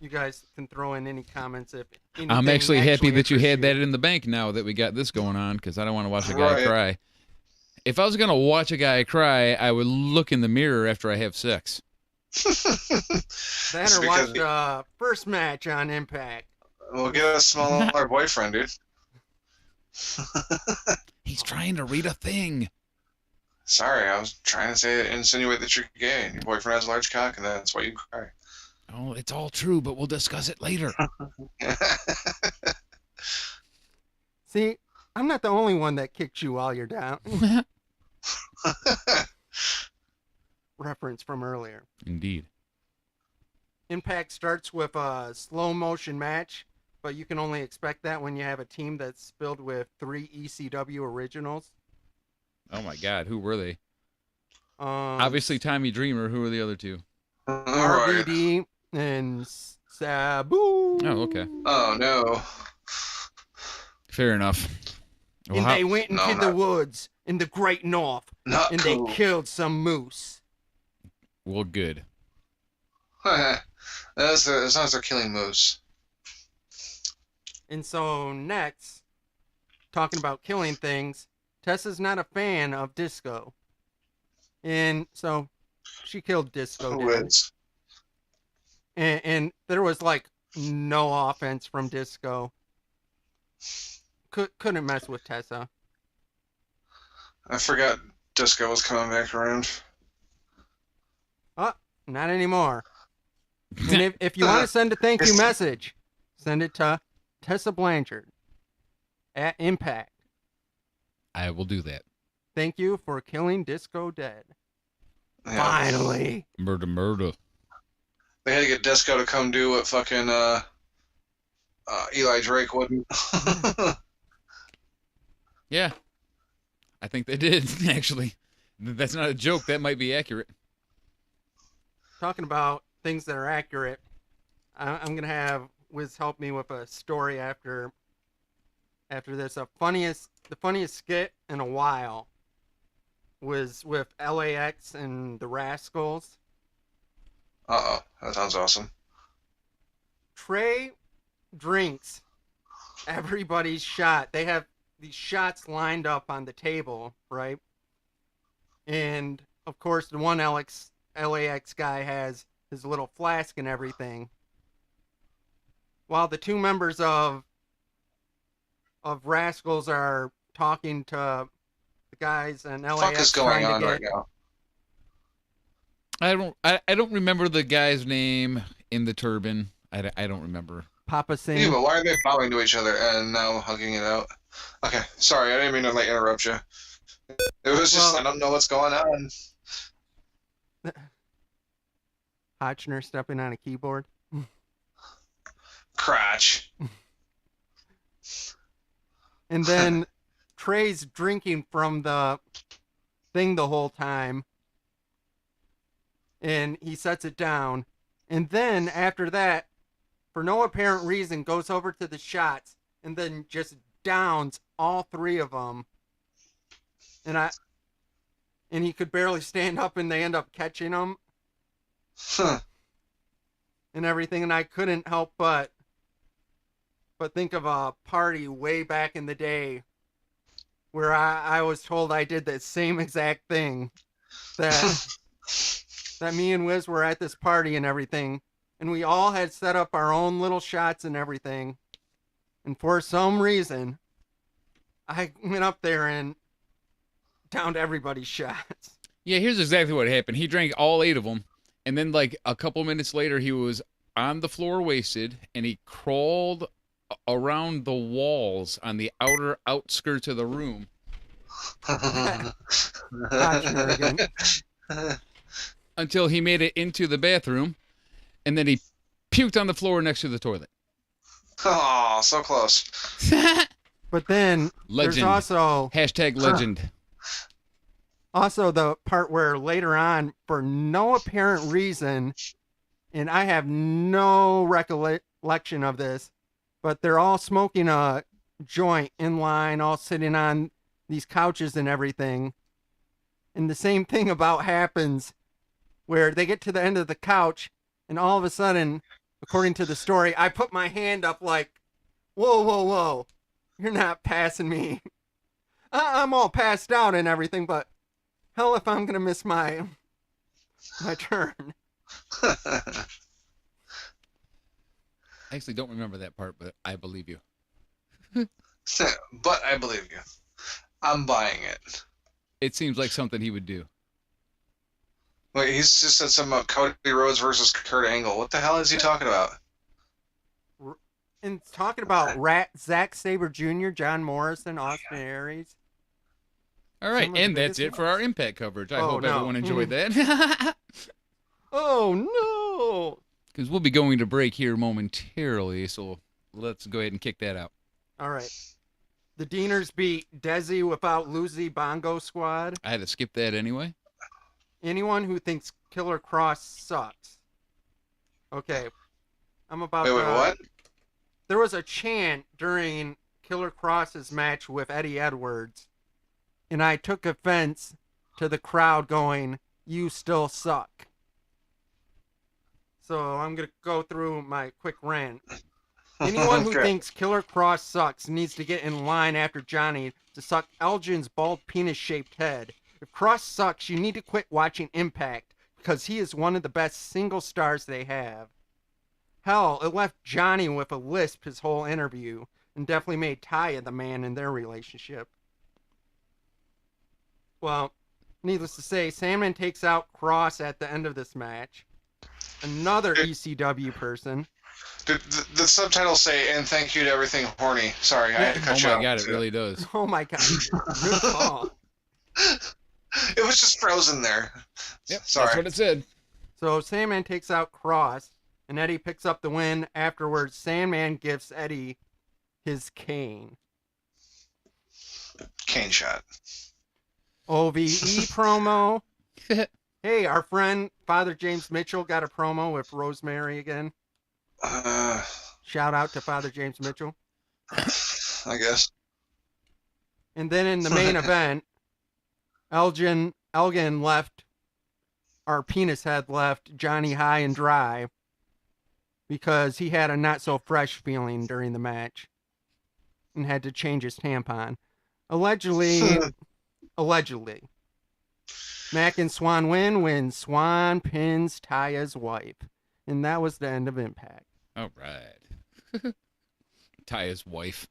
You guys can throw in any comments if anything I'm actually happy that you interests had that in the bank now that we got this going on, because I don't want to watch a guy Right. cry. If I was going to watch a guy cry, I would look in the mirror after I have sex. That It's or because- watch first match on Impact. We'll get a smaller boyfriend, dude. He's trying to read a thing. Sorry, I was trying to insinuate that you're gay and your boyfriend has a large cock, and that's why you cry. Oh, it's all true, but we'll discuss it later. See, I'm not the only one that kicks you while you're down. Reference from earlier. Indeed. Impact starts with a slow motion match, but you can only expect that when you have a team that's filled with 3 ECW originals. Oh my God, who were they? Um, Obviously, Tommy Dreamer. Who were the other two? Right. RVD and Sabu. Oh, okay. Oh no. Fair enough. Well, And how- they went into the woods in the Great North, Not and cool. they killed some moose. well, good. As long as they're killing moose. And so next, talking about killing things, Tessa's not a fan of Disco. And so she killed Disco dead. Whiz. And there was like no offense from Disco. Couldn't mess with Tessa. I forgot Disco was coming back around. Oh, not anymore. And if you want to send a thank you message, send it to Tessa Blanchard at Impact. I will do that. Thank you for killing Disco dead. Yeah. Finally. Murder. They had to get Disco to come do what fucking Eli Drake wouldn't. Yeah. I think they did, actually. That's not a joke. That might be accurate. Talking about things that are accurate, I'm gonna have Wiz help me with a story after this. The funniest skit in a while was with LAX and the Rascals. Uh-oh. That sounds awesome. Trey drinks everybody's shot. They have these shots lined up on the table, right? And of course, the one LAX guy has his little flask and everything. While the two members of Rascals are talking to the guys and LAX What is going trying on to right get, now? I don't remember the guy's name in the turban. I don't remember. Papa Yeah, Singh. but why are they bowing to each other and now hugging it out? Okay, sorry, I didn't mean to like interrupt you. It was just Well- I don't know what's going on. Hotchner stepping on a keyboard. Crotch. And then Trey's drinking from the thing the whole time. And he sets it down. And then after that, for no apparent reason, goes over to the shots and then just downs all three of them. And he could barely stand up, and they end up catching him Huh. and everything. And I couldn't help but think of a party way back in the day where I was told I did the same exact thing. That me and Wiz were at this party and everything, and we all had set up our own little shots and everything. And for some reason, I went up there and downed everybody's shots. Yeah, here's exactly what happened. He drank all 8 of them, and then like a couple minutes later, he was on the floor wasted, and he crawled around the walls on the outer outskirts of the room. Hotchner again. Until he made it into the bathroom, and then he puked on the floor next to the toilet. Oh, so close. But then Legend. there's also #legend. the part where later on, for no apparent reason, and I have no recollection of this, but they're all smoking a joint in line, all sitting on these couches and everything. And the same thing about happens where they get to the end of the couch, and all of a sudden, according to the story, I put my hand up like, whoa, whoa, whoa, you're not passing me. I'm all passed out and everything, but hell if I'm going to miss my turn. I actually don't remember that part, but I believe you. But I believe you. I'm buying it. It seems like something he would do. Wait, he's just said something about Cody Rhodes versus Kurt Angle. What the hell is he talking about? And talking about Zack Sabre Jr., John Morrison, Austin Aries. All right, Some of the and that's biggest it for our Impact coverage. I Oh, hope no. everyone enjoyed that. Oh, no. Because we'll be going to break here momentarily, so let's go ahead and kick that out. All right. The Deaners beat Desi without Lucy Bongo Squad. I had to skip that anyway. Anyone who thinks Killer Cross sucks. Okay. I'm about Wait, to... what? there was a chant during Killer Cross's match with Eddie Edwards, and I took offense to the crowd going, "You still suck." So I'm going to go through my quick rant. Anyone who Okay. thinks Killer Cross sucks needs to get in line after Johnny to suck Elgin's bald penis-shaped head. If Cross sucks, you need to quit watching Impact, because he is one of the best single stars they have. Hell, it left Johnny with a lisp his whole interview, and definitely made Taya the man in their relationship. Well, needless to say, Sandman takes out Cross at the end of this match. Another ECW person. Did the subtitles say, "And thank you to everything horny"? Sorry, I had to cut you Oh off. my god, it really does. Oh my god. Good call. It was just frozen there. Yep, Sorry. that's what it said. So Sandman takes out Cross, and Eddie picks up the win. Afterwards, Sandman gives Eddie his Cane shot. OVE promo. Hey, our friend Father James Mitchell got a promo with Rosemary again. Shout out to Father James Mitchell. I guess. And then in the main event, Elgin left, our penis head left Johnny high and dry because he had a not so fresh feeling during the match and had to change his tampon. Allegedly, Mac and Swan win when Swan pins Taya's wife. And that was the end of Impact. All right. Taya's wife.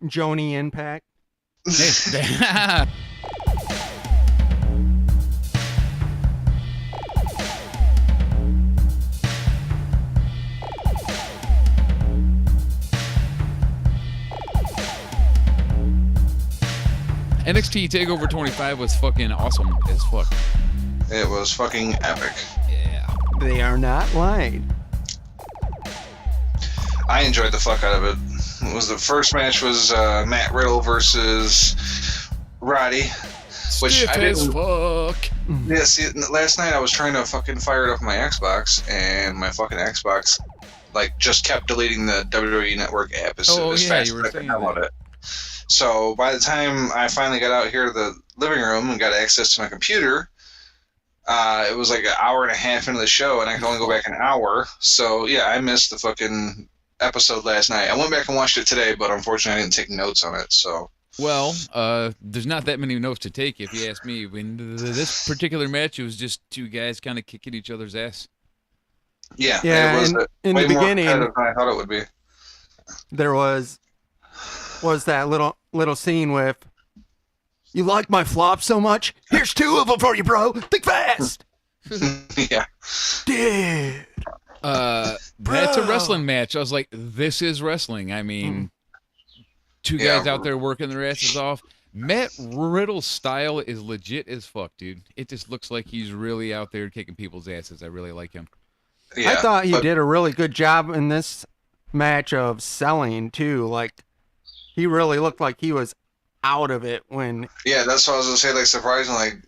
Joni Impact. Hey. NXT Takeover 25 was fucking awesome as fuck. It was fucking epic. Yeah. They are not lying. I enjoyed the fuck out of it. It was the first match was Matt Riddle versus Roddy, which Stiff I as didn't. fuck. Yeah, see, last night I was trying to fucking fire it up on my Xbox, and my fucking Xbox like just kept deleting the WWE Network app as Oh, yeah, fast you as were I could saying download that. it. So by the time I finally got out here to the living room and got access to my computer, it was like an hour and a half into the show, and I could only go back an hour. So yeah, I missed the fucking episode last night. I went back and watched it today, but unfortunately I didn't take notes on it. So Well, there's not that many notes to take if you ask me. When this particular match, it was just two guys kind of kicking each other's ass. yeah, Yeah, it was in way the more beginning, competitive than I thought it would be. there was that little scene with, "You like my flop so much? Here's two of them for you, bro. Think fast." Yeah. Dude. That's a wrestling match. I was like, this is wrestling. I mean, two guys Yeah. out there working their asses off. Matt Riddle's style is legit as fuck, dude. It just looks like he's really out there kicking people's asses. I really like him. Yeah, I thought he but- did a really good job in this match of selling too. Like, he really looked like he was out of it when. Yeah, that's what I was gonna say. Like, surprisingly, like,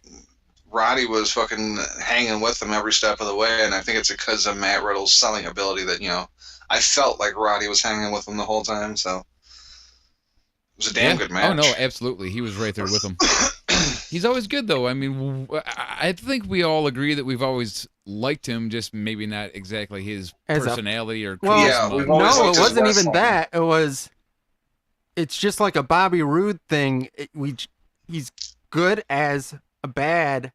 Roddy was fucking hanging with him every step of the way, and I think it's because of Matt Riddle's selling ability that, you know, I felt like Roddy was hanging with him the whole time. So it was a damn good match. Oh no, absolutely. He was right there with him. He's always good though. I mean, I think we all agree that we've always liked him, just maybe not exactly his As a- personality or Well, Yeah, charisma. we've always no, liked it his wasn't even wrestling. that. It's just like a Bobby Roode thing. He's good as a bad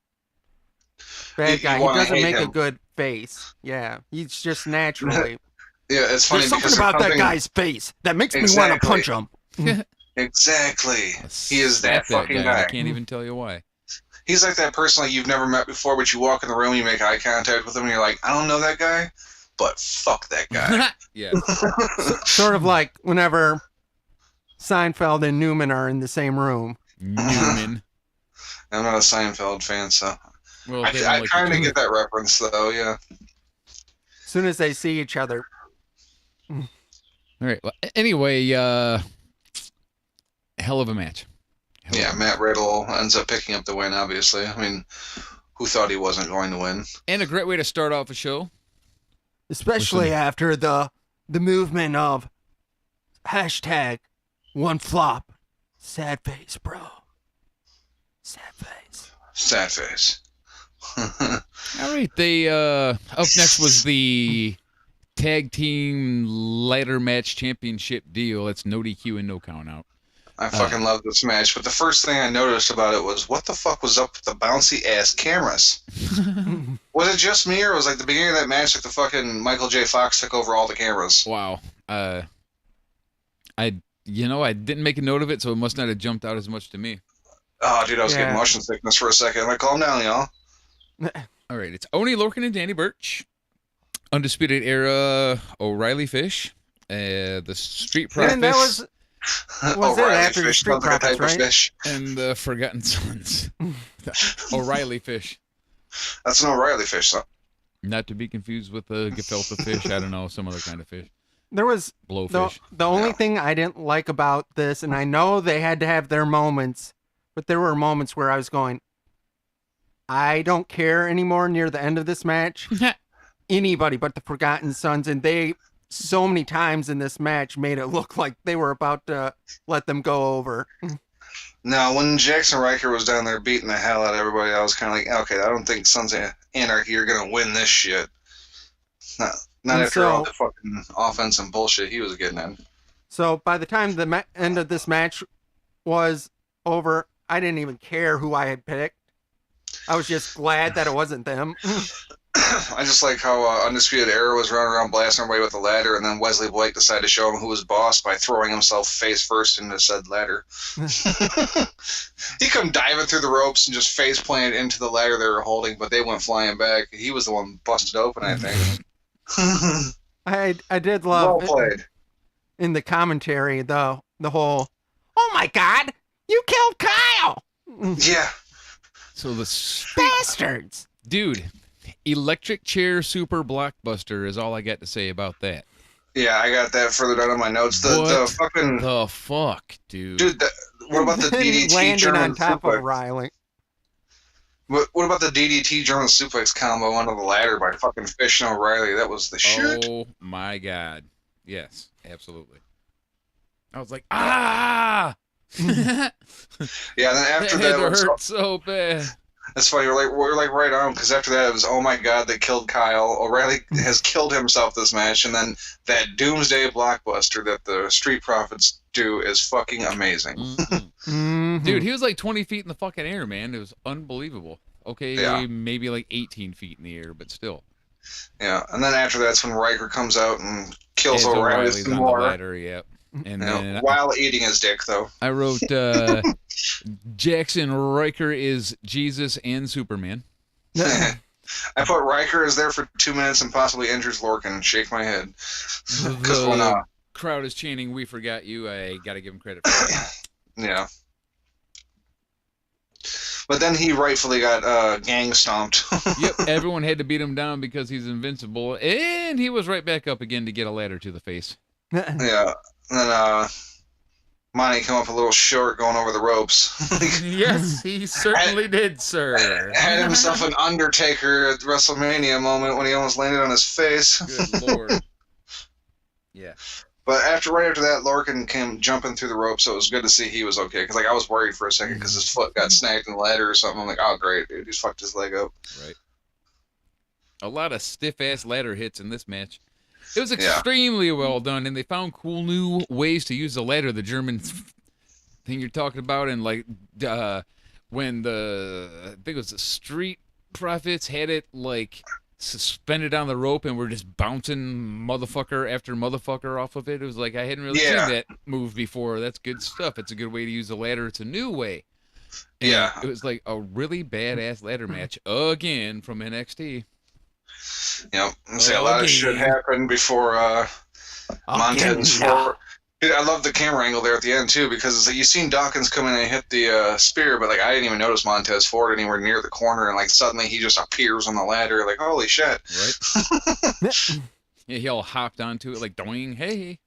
You guy. He wanna doesn't hate make a him. good face. Yeah, he's just naturally. Yeah, it's funny There's something because about that something- guy's face that makes me want to punch him. Exactly. He is that Slap fucking guy. guy. I can't even tell you why. He's like that person like you've never met before, but you walk in the room, you make eye contact with him, and you're like, I don't know that guy, but fuck that guy. Yeah. Sort of like whenever Seinfeld and Newman are in the same room. Newman. I'm not a Seinfeld fan, so Well, I they don't like kind each of get that reference, though. Yeah. As soon as they see each other. All right. Well, anyway, hell of a match. Hell Yeah, of a- Matt Riddle ends up picking up the win, obviously. I mean, who thought he wasn't going to win? And a great way to start off a show. Especially after the the movement of hashtag one flop. Sad face, bro. Sad face. Sad face. All right, they up next was the tag team ladder match championship deal. It's no DQ and no count out. I fucking love this match, but the first thing I noticed about it was, what the fuck was up with the bouncy ass cameras? Was it just me, or was like the beginning of that match, like the fucking Michael J. Fox took over all the cameras? Wow. I didn't make a note of it, so it must not have jumped out as much to me. Oh, dude, I was getting motion sickness for a second. I'm like, calm down, y'all. All right, it's Oney Lorcan and Danny Burch. Undisputed Era O'Reilly Fish. The Street Profits. And that was it after the Street sounds like a Profits, type of right? fish. And the Forgotten Sons. O'Reilly Fish. That's an O'Reilly fish, son. Not to be confused with a gefilte fish. I don't know, some other kind of fish. There was Blowfish. the only thing I didn't like about this, and I know they had to have their moments, but there were moments where I was going, I don't care anymore near the end of this match. Anybody but the Forgotten Sons, and they so many times in this match made it look like they were about to let them go over. No, when Jackson Riker was down there beating the hell out of everybody, I was kind of like, okay, I don't think Sons of Anarchy are going to win this shit. Not after all the fucking offense and bullshit he was getting in. So by the time the end of this match was over, I didn't even care who I had picked. I was just glad that it wasn't them. I just like how Undisputed Era was running around blasting away with a ladder, and then Wesley Blake decided to show him who was boss by throwing himself face first into said ladder. He come diving through the ropes and just face planted into the ladder they were holding, but they went flying back. He was the one busted open, I think. I did love well played. In the commentary, the whole, oh my God, you killed Kyle! Yeah. So the Bastards! dude, electric chair super blockbuster is all I got to say about that. Yeah, I got that further down in my notes. The fucking the fuck, dude. Dude, what about the DDT landing German on top suplex? of Riley? What about the DDT German suplex combo under the ladder by fucking Fish and O'Reilly? That was the shit. Oh my God. Yes, absolutely. I was like, ah! Yeah, then after that that was hurt so bad. That's funny. We're like right on, because after that it was, oh my God, they killed Kyle. O'Reilly has killed himself this match, and then that doomsday blockbuster that the Street Profits do is fucking amazing. Mm-hmm. Dude, he was like 20 feet in the fucking air, man. It was unbelievable. Okay, Yeah. maybe like 18 feet in the air, but still. Yeah, and then after that's when Riker comes out and kills As O'Reilly O'Reilly's some on more. the ladder, yep. And then While eating his dick, though. I wrote Jackson Riker is Jesus and Superman. I put Riker is there for 2 minutes and possibly injures Lorcan. Shake my head. Because when The crowd is chanting, "We forgot you." I gotta give him credit for that. yeah. But then he rightfully got gang stomped. Yep, everyone had to beat him down because he's invincible, and he was right back up again to get a ladder to the face. Yeah. And then Monty came up a little short going over the ropes. Yes, he certainly did, sir. Had himself an Undertaker at WrestleMania moment when he almost landed on his face. Good Lord. Yeah. But right after that, Lorcan came jumping through the ropes, so it was good to see he was okay. Because I was worried for a second because his foot got snagged in the ladder or something. I'm like, oh great, dude, he's fucked his leg up. Right. A lot of stiff-ass ladder hits in this match. It was extremely well done, and they found cool new ways to use the ladder. The German thing you're talking about, and like when I think it was the Street Profits had it like suspended on the rope, and we're just bouncing motherfucker after motherfucker off of it. It was like I hadn't really seen that move before. That's good stuff. It's a good way to use the ladder. It's a new way. And it was like a really badass ladder match again from NXT. Yep. See, a lot of shit happened before Montez. Dude, I love the camera angle there at the end too, because it's like you seen Dawkins come in and hit the spear, but like I didn't even notice Montez Ford anywhere near the corner, and like suddenly he just appears on the ladder, like holy shit! Right? Yeah, he all hopped onto it like doing, hey.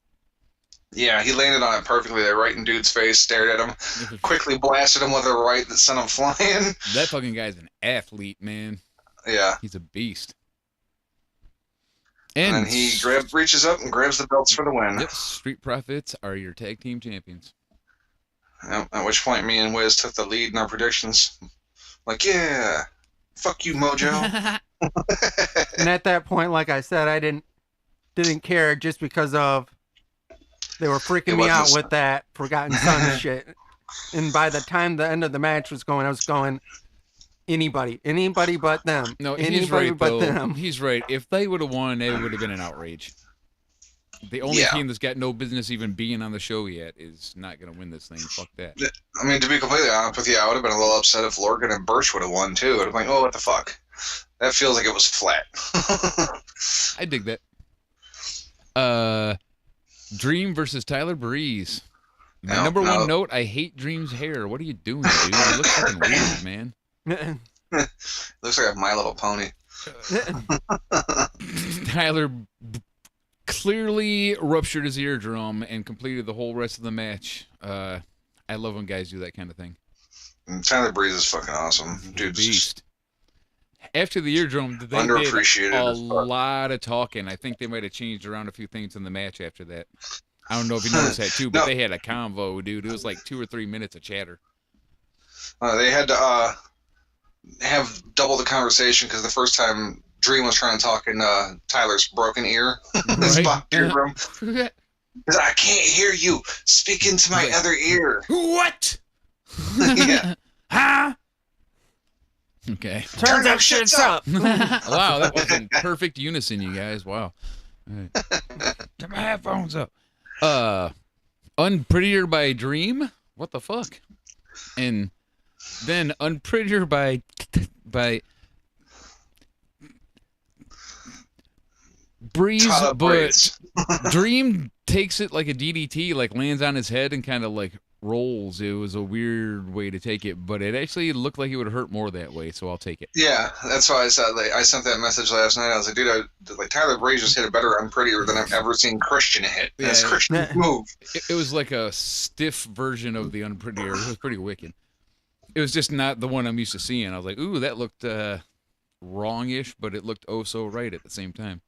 Yeah, he landed on it perfectly there, right in dude's face, stared at him, quickly blasted him with a right that sent him flying. That fucking guy's an athlete, man. Yeah, he's a beast. And then he reaches up and grabs the belts for the win. Yep, Street Profits are your tag team champions. Yep, at which point me and Whiz took the lead in our predictions. Like, yeah, fuck you, Mojo. And at that point, like I said, I didn't care just because of they were freaking me out with that Forgotten Son shit. And by the time the end of the match was going, I was going, anybody but them. No, anybody he's right, but though. them. He's right. If they would have won, it would have been an outrage. The only team that's got no business even being on the show yet is not going to win this thing. Fuck that. I mean, to be completely honest with you, I would have been a little upset if Lorcan and Birch would have won, too. I'd have been like, oh, what the fuck? That feels like it was flat. I dig that. Dream versus Tyler Breeze. My number one note, I hate Dream's hair. What are you doing, dude? It looks fucking weird, man. Looks like a My Little Pony. Tyler clearly ruptured his eardrum and completed the whole rest of the match. I love when guys do that kind of thing. Tyler Breeze is fucking awesome. Dude's beast. After the eardrum, they did a lot of talking. I think they might have changed around a few things in the match after that. I don't know if you noticed that too, but they had a convo, dude. It was like 2 or 3 minutes of chatter. They had to have double the conversation because the first time Dream was trying to talk in Tyler's broken ear, his eardrum. Because I can't hear you. Speak into my other ear. What? Yeah. Huh? Okay. Turn that shit up. Wow, that was in perfect unison, you guys. Wow. All right. Turn my headphones up. Unprettier by Dream? What the fuck? And then Unprettier by Breeze, but Dream takes it like a DDT, like lands on his head and kind of like rolls. It was a weird way to take it, but it actually looked like it would hurt more that way, so I'll take it. Yeah, that's why I said I sent that message last night. I was like, dude, Tyler Breeze just hit a better Unprettier than I've ever seen Christian hit. Yeah, that's Christian's move. It was like a stiff version of the Unprettier. It was pretty wicked. It was just not the one I'm used to seeing. I was like, ooh, that looked wrong-ish, but it looked oh so right at the same time.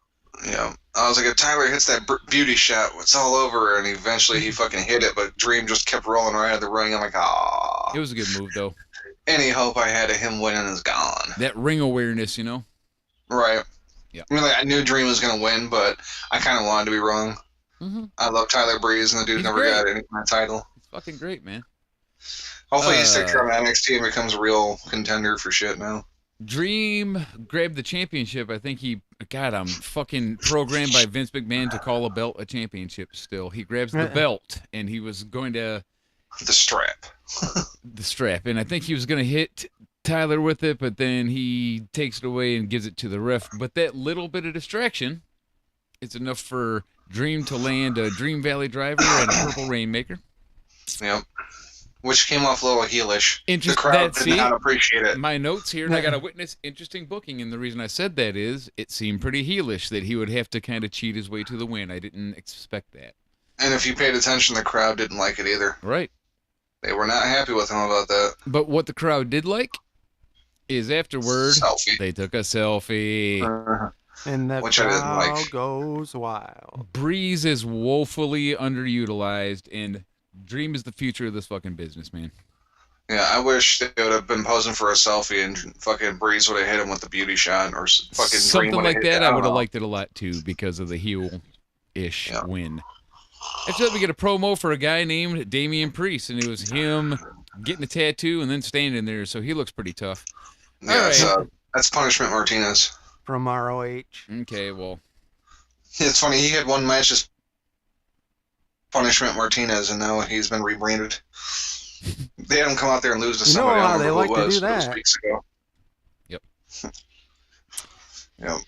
Yeah, I was like, if Tyler hits that beauty shot, it's all over, and eventually he fucking hit it, but Dream just kept rolling right out of the ring. I'm like, ah. It was a good move, though. Any hope I had of him winning is gone. That ring awareness, you know? Right. Yeah. I mean, like, I knew Dream was going to win, but I kind of wanted to be wrong. Mm-hmm. I love Tyler Breeze, and the dude never got any kind of title. It's fucking great, man. Hopefully he sticks around NXT and becomes a real contender for shit now. Dream grabbed the championship. I think I'm fucking programmed by Vince McMahon to call a belt a championship still. He grabs the belt, and he was going to... The strap. The strap. And I think he was going to hit Tyler with it, but then he takes it away and gives it to the ref. But that little bit of distraction is enough for Dream to land a Dream Valley Driver and a Purple Rainmaker. Yep. Which came off a little heelish. The crowd did not appreciate it. My notes here, and I got to witness interesting booking, and the reason I said that is it seemed pretty heelish that he would have to kind of cheat his way to the win. I didn't expect that. And if you paid attention, the crowd didn't like it either. Right. They were not happy with him about that. But what the crowd did like is afterward, they took a selfie. And the crowd goes wild. Breeze is woefully underutilized, and Dream is the future of this fucking business, man. Yeah, I wish they would have been posing for a selfie and fucking Breeze would have hit him with the beauty shot or fucking something like that. I would have liked it a lot too because of the heel-ish win. After that, we get a promo for a guy named Damian Priest, and it was him getting a tattoo and then standing there, so he looks pretty tough. Yeah, that's Punishment Martinez from ROH. Okay, well, it's funny. He had one match as Punishment Martinez, and now he's been rebranded. They had him come out there and lose to somebody. I don't remember who it was. It was weeks ago. Yep. Yep.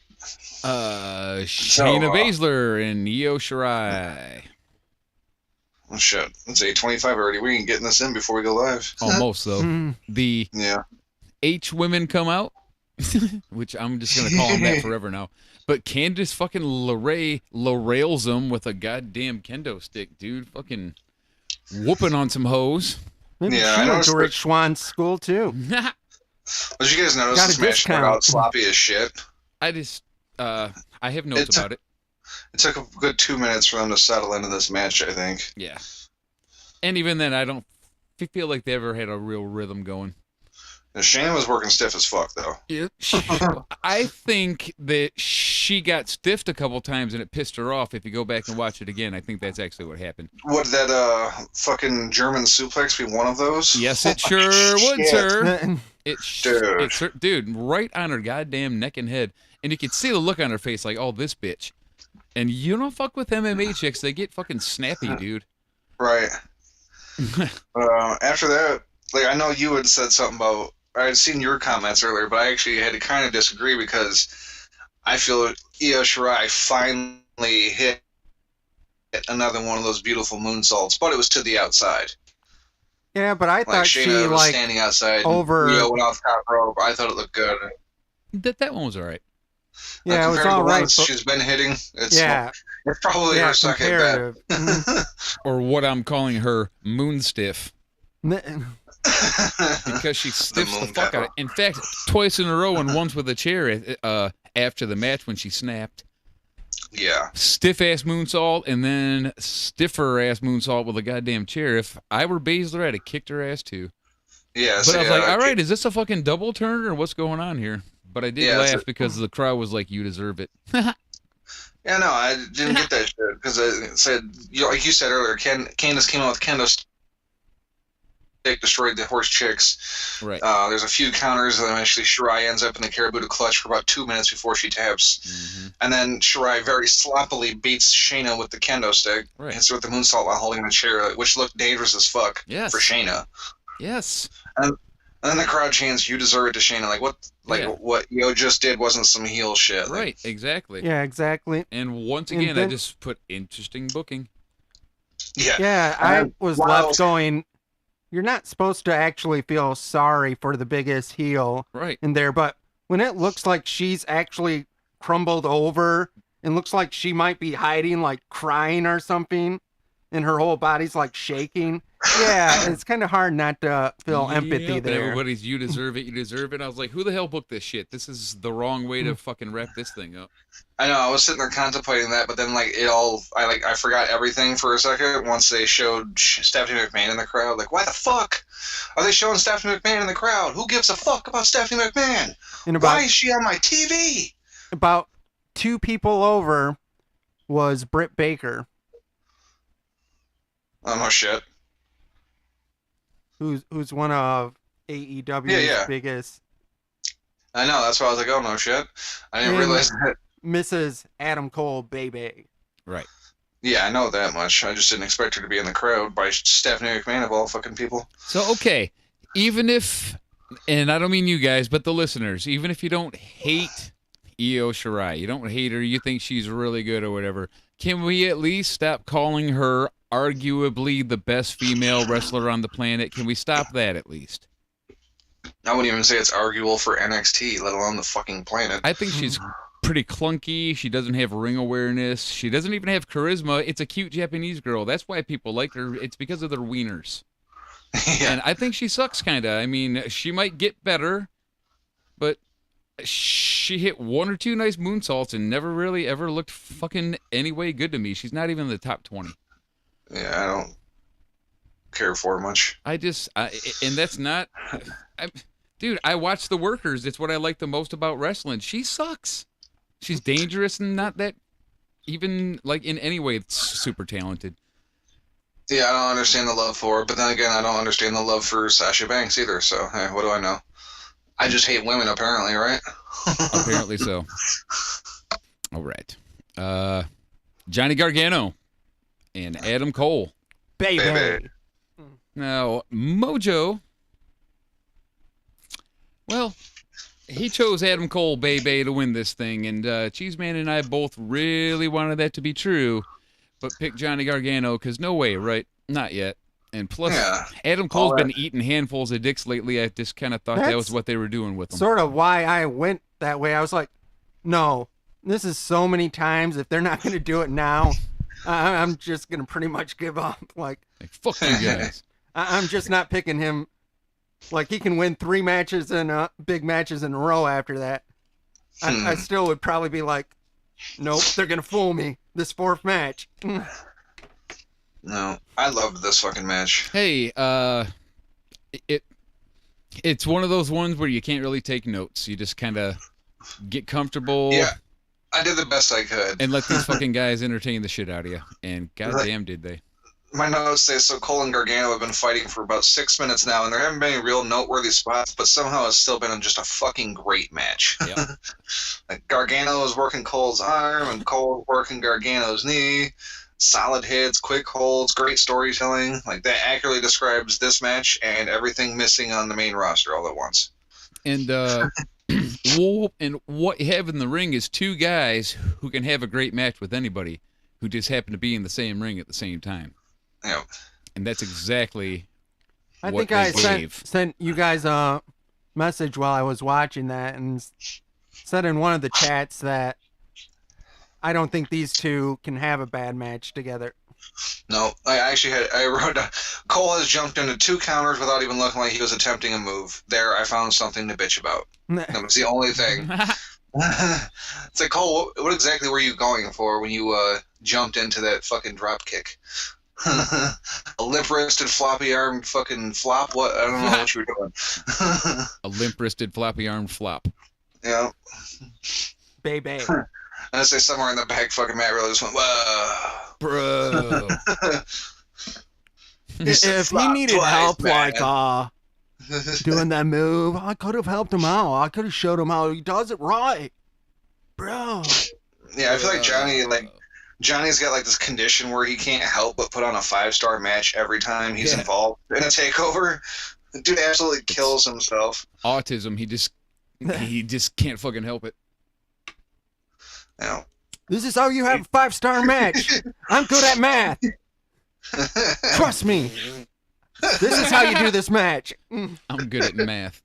Shayna Baszler and Io Shirai. Oh shit! It's 8:25 already. We ain't getting this in before we go live. Almost though. The H women come out, which I'm just gonna call them that forever now. But Candice fucking Larails them with a goddamn kendo stick, dude. Fucking whooping on some hoes. Maybe she went to Rich Schwann's school too. Did you guys notice this match started out sloppy as shit? I have notes about it. It took a good 2 minutes for them to settle into this match, I think. Yeah. And even then, I don't feel like they ever had a real rhythm going. And Shayna was working stiff as fuck, though. Yeah. I think that she got stiffed a couple times and it pissed her off. If you go back and watch it again, I think that's actually what happened. Would that fucking German suplex be one of those? Yes, it sure would, sir. Dude, right on her goddamn neck and head. And you could see the look on her face like, oh, this bitch. And you don't fuck with MMA chicks. They get fucking snappy, dude. Right. After that, like, I know you had said something about, I had seen your comments earlier, but I actually had to kind of disagree because I feel Io Shirai finally hit another one of those beautiful moonsaults, but it was to the outside. Yeah, but I Like thought Shayna she was like standing outside. over. Io went off top rope. I thought it looked good. That one was all right. Yeah, it was compared to all the right. ones But, she's been hitting. It's probably yeah, her second comparative. Or what I'm calling her moon stiff. bet. Because she stiffs the moon fuck out pepper. of it. In fact, twice in a row and once with a chair after the match when she snapped. Yeah. Stiff ass moonsault and then stiffer ass moonsault with a goddamn chair. If I were Baszler, I'd have kicked her ass too. Yeah. But so, I was yeah, like, all right, is this a fucking double turn or what's going on here? But I did Yeah, laugh so- because the crowd was like, you deserve it. Yeah, no, I didn't get that shit because I said, like you said earlier, Candace came out with kendo stick, destroyed the horse chicks. Right. There's a few counters, and then actually Shirai ends up in the Karabuta clutch for about 2 minutes before she taps. Mm-hmm. And then Shirai very sloppily beats Shayna with the kendo stick, Right. hits her with the moonsault while holding the chair, which looked dangerous as fuck Yes. for Shayna. Yes. And then the crowd chants, "You deserve it" to Shayna. Like Yeah. what Io just did wasn't some heel shit. Like, Right, exactly. Yeah, exactly. And once And again, I then- just put interesting booking. yeah. Yeah, I And was while- left going, you're not supposed to actually feel sorry for the biggest heel Right. in there, but when it looks like she's actually crumbled over and looks like she might be hiding, like crying or something, and her whole body's like shaking, yeah, it's kind of hard not to feel empathy Yep, and there. everybody's, you deserve it, you deserve it. I was like, who the hell booked this shit? This is the wrong way Mm. to fucking wrap this thing up. I know. I was sitting there contemplating that, but then I forgot everything for a second once they showed Stephanie McMahon in the crowd. Like, why the fuck are they showing Stephanie McMahon in the crowd? Who gives a fuck about Stephanie McMahon? And Why is she on my TV? about 2 people over was Britt Baker, Oh no shit. who's one of AEW's Yeah. biggest, I know. That's why I was like, oh no shit. I didn't And- realize that. Mrs. Adam Cole baby. Right. Yeah, I know that much. I just didn't expect her to be in the crowd by Stephanie McMahon of all fucking people. So, okay, even if, and I don't mean you guys, but the listeners, even if you don't hate Io Shirai, you don't hate her, you think she's really good or whatever, can we at least stop calling her arguably the best female wrestler on the planet? Can we stop that at least? I wouldn't even say it's arguable for NXT, let alone the fucking planet. I think she's pretty clunky. She doesn't have ring awareness. She doesn't even have charisma. It's a cute Japanese girl. That's why people like her. It's because of their wieners. Yeah. And I think she sucks, kind of. I mean, she might get better, but she hit 1 or 2 nice moonsaults and never really ever looked fucking any way good to me. She's not even in the top 20. Yeah, I don't care for her much. And that's not... Dude, I watch The Workers. It's what I like the most about wrestling. She sucks. She's dangerous and not that even, like, in any way super talented. Yeah, I don't understand the love for her, but then again, I don't understand the love for Sasha Banks either, so hey, what do I know? I just hate women, apparently, right? Apparently so. All right. Johnny Gargano and Adam Cole. Baby. Baby. Now, Mojo, well, he chose Adam Cole, Baby, to win this thing, and Cheeseman and I both really wanted that to be true, but picked Johnny Gargano because no way, right? Not yet. And plus, Yeah. Adam Cole's All been eating handfuls of dicks lately. I just kind of thought that was That's what they were doing with him. Sort of why I went that way. I was like, no, this is so many times. If they're not going to do it now, I'm just going to pretty much give up. Like, Like, fuck you guys. I'm just not picking him. Like, he can win 3 matches and big matches in a row after that. I still would probably be like, Nope, they're gonna fool me. This fourth match. No, I loved this fucking match. Hey, it's one of those ones where you can't really take notes. You just kind of get comfortable. Yeah, I did the best I could. And let these fucking guys entertain the shit out of you. And goddamn, did they. My notes say, so Cole and Gargano have been fighting for about 6 minutes now, and there haven't been any real noteworthy spots, but somehow it's still been just a fucking great match. Yep. Like Gargano was working Cole's arm, and Cole was working Gargano's knee. Solid hits, quick holds, great storytelling. Like, that accurately describes this match and everything missing on the main roster all at once. And and what you have in the ring is two guys who can have a great match with anybody who just happen to be in the same ring at the same time. Yeah. And that's exactly I what think I they gave. sent you guys a message while I was watching that and said in one of the chats that I don't think these two can have a bad match together. No, I wrote down, Cole has jumped into 2 counters without even looking like he was attempting a move. There, I found something to bitch about. That was the only thing. It's like, Cole, what exactly were you going for when you jumped into that fucking drop kick? A limp-wristed, floppy-armed fucking flop? What? I don't know what you were doing. A limp-wristed, floppy-armed flop. Yeah. Baby. And I say somewhere in the back, fucking Matt really just went, whoa. Bro. If he needed help, like, doing that move, I could have helped him out. I could have showed him how he does it right. Bro. Yeah, I feel like Johnny's got like this condition where he can't help but put on a 5-star match every time he's involved in a takeover. The dude absolutely kills himself. Autism, he just can't fucking help it. Yeah. This is how you have a 5-star match. I'm good at math. Trust me. This is how you do this match. I'm good at math.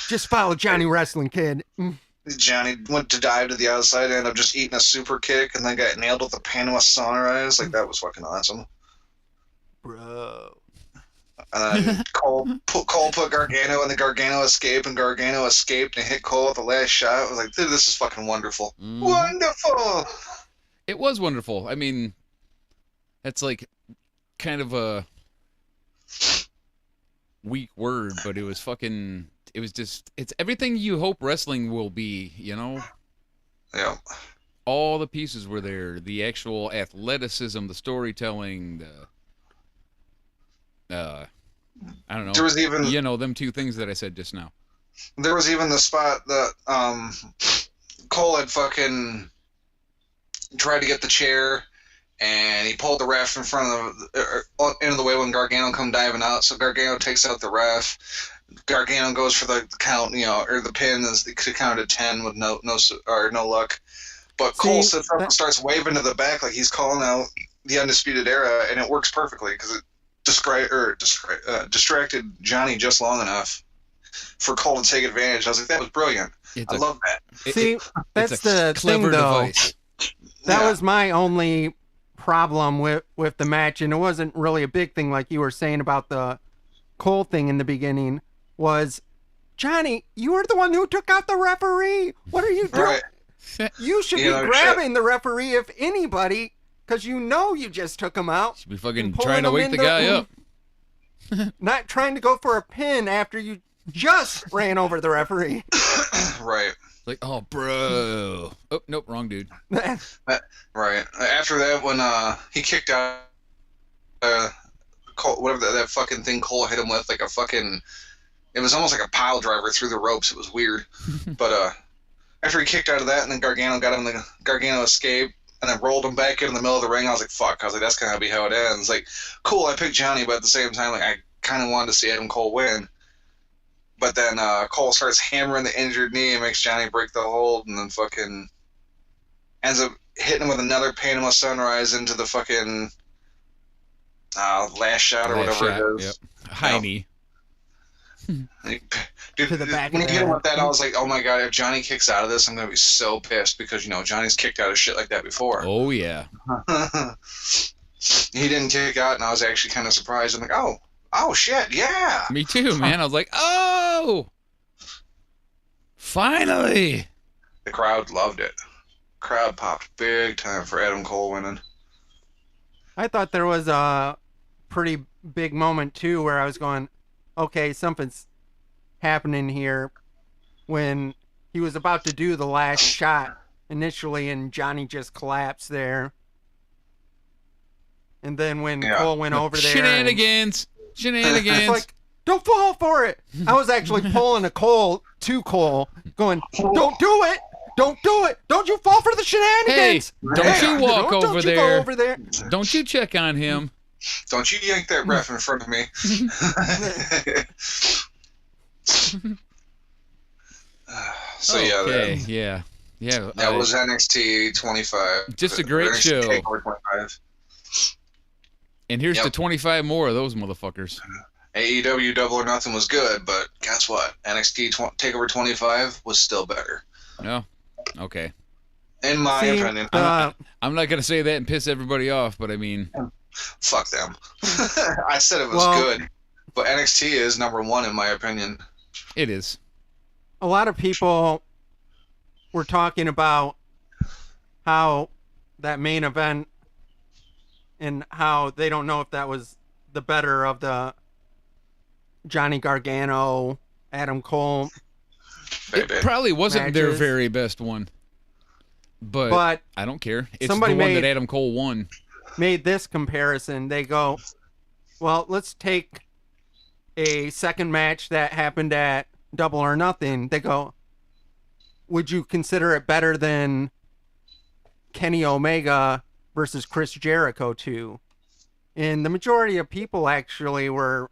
Just follow Johnny Wrestling Kid. Johnny went to dive to the outside, ended up just eating a super kick, and then got nailed with a Panama Sunrise. Like, that was fucking awesome. Bro. And then Cole put Gargano in the Gargano escape, and Gargano escaped and hit Cole with the last shot. I was like, dude, this is fucking wonderful. Wonderful! It was wonderful. I mean, that's like kind of a weak word, but it was fucking... It was just, it's everything you hope wrestling will be, you know? Yeah. All the pieces were there. The actual athleticism, the storytelling, I don't know. There was even... You know, them 2 things that I said just now. There was even the spot that Cole had fucking tried to get the chair, and he pulled the ref in front of into the way when Gargano come diving out, so Gargano takes out the ref. Gargano goes for the count, or the pin is the count to 10 with no luck. But Cole sits up and starts waving to the back like he's calling out the Undisputed Era, and it works perfectly because it distracted Johnny just long enough for Cole to take advantage. I was like, that was brilliant. I love that. See, that's the thing, though. Device. That was my only problem with the match, and it wasn't really a big thing like you were saying about the Cole thing in the beginning. Was, Johnny, you were the one who took out the referee. What are you doing? Right. You should be grabbing the referee if anybody, because you just took him out. Should be fucking trying to wake the guy up. Not trying to go for a pin after you just ran over the referee. Right. Like, oh, bro. Oh, nope, wrong dude. Right. After that, when he kicked out Cole, whatever that fucking thing Cole hit him with, like a fucking... It was almost like a pile driver through the ropes. It was weird. But after he kicked out of that, and then Gargano got him, the Gargano escaped, and then rolled him back in the middle of the ring, I was like, fuck. I was like, that's going to be how it ends. Like, cool, I picked Johnny, but at the same time, like, I kind of wanted to see Adam Cole win. But then Cole starts hammering the injured knee and makes Johnny break the hold, and then fucking ends up hitting him with another Panama Sunrise into the fucking last shot or whatever it is. Yep. High knee. Dude, To the back when of you the hit him head. with that, I was like, oh my god, if Johnny kicks out of this, I'm going to be so pissed because, Johnny's kicked out of shit like that before. Oh, yeah. He didn't kick out, and I was actually kind of surprised. I'm like, oh shit, yeah. Me too, man. I was like, oh! Finally! The crowd loved it. crowd popped big time for Adam Cole winning. I thought there was a pretty big moment too where I was going, okay, something's happening here, when he was about to do the last shot initially and Johnny just collapsed there. And then when Cole went over there, Shenanigans. It's like, don't fall for it. I was actually pulling a Cole to Cole, going, don't do it. Don't do it. Don't you fall for the shenanigans. Hey, don't you walk don't over you there. Go over there. Don't you check on him. Don't you yank that ref in front of me. So okay, yeah. That was NXT 25. Just a great show. Takeover 25. And here's to 25 more of those motherfuckers. AEW Double or Nothing was good, but guess what? NXT Takeover 25 was still better. No. Okay. In my opinion. I'm not going to say that and piss everybody off, but I mean... Fuck them. I said it was good, but NXT is number one in my opinion. It is. A lot of people were talking about how that main event and how they don't know if that was the better of the Johnny Gargano, Adam Cole. It probably wasn't matches. their very best one. But I don't care. It's the one that Adam Cole won. Made this comparison. They go, well, let's take a second match that happened at Double or Nothing. They go, would you consider it better than Kenny Omega versus Chris Jericho 2? And the majority of people actually were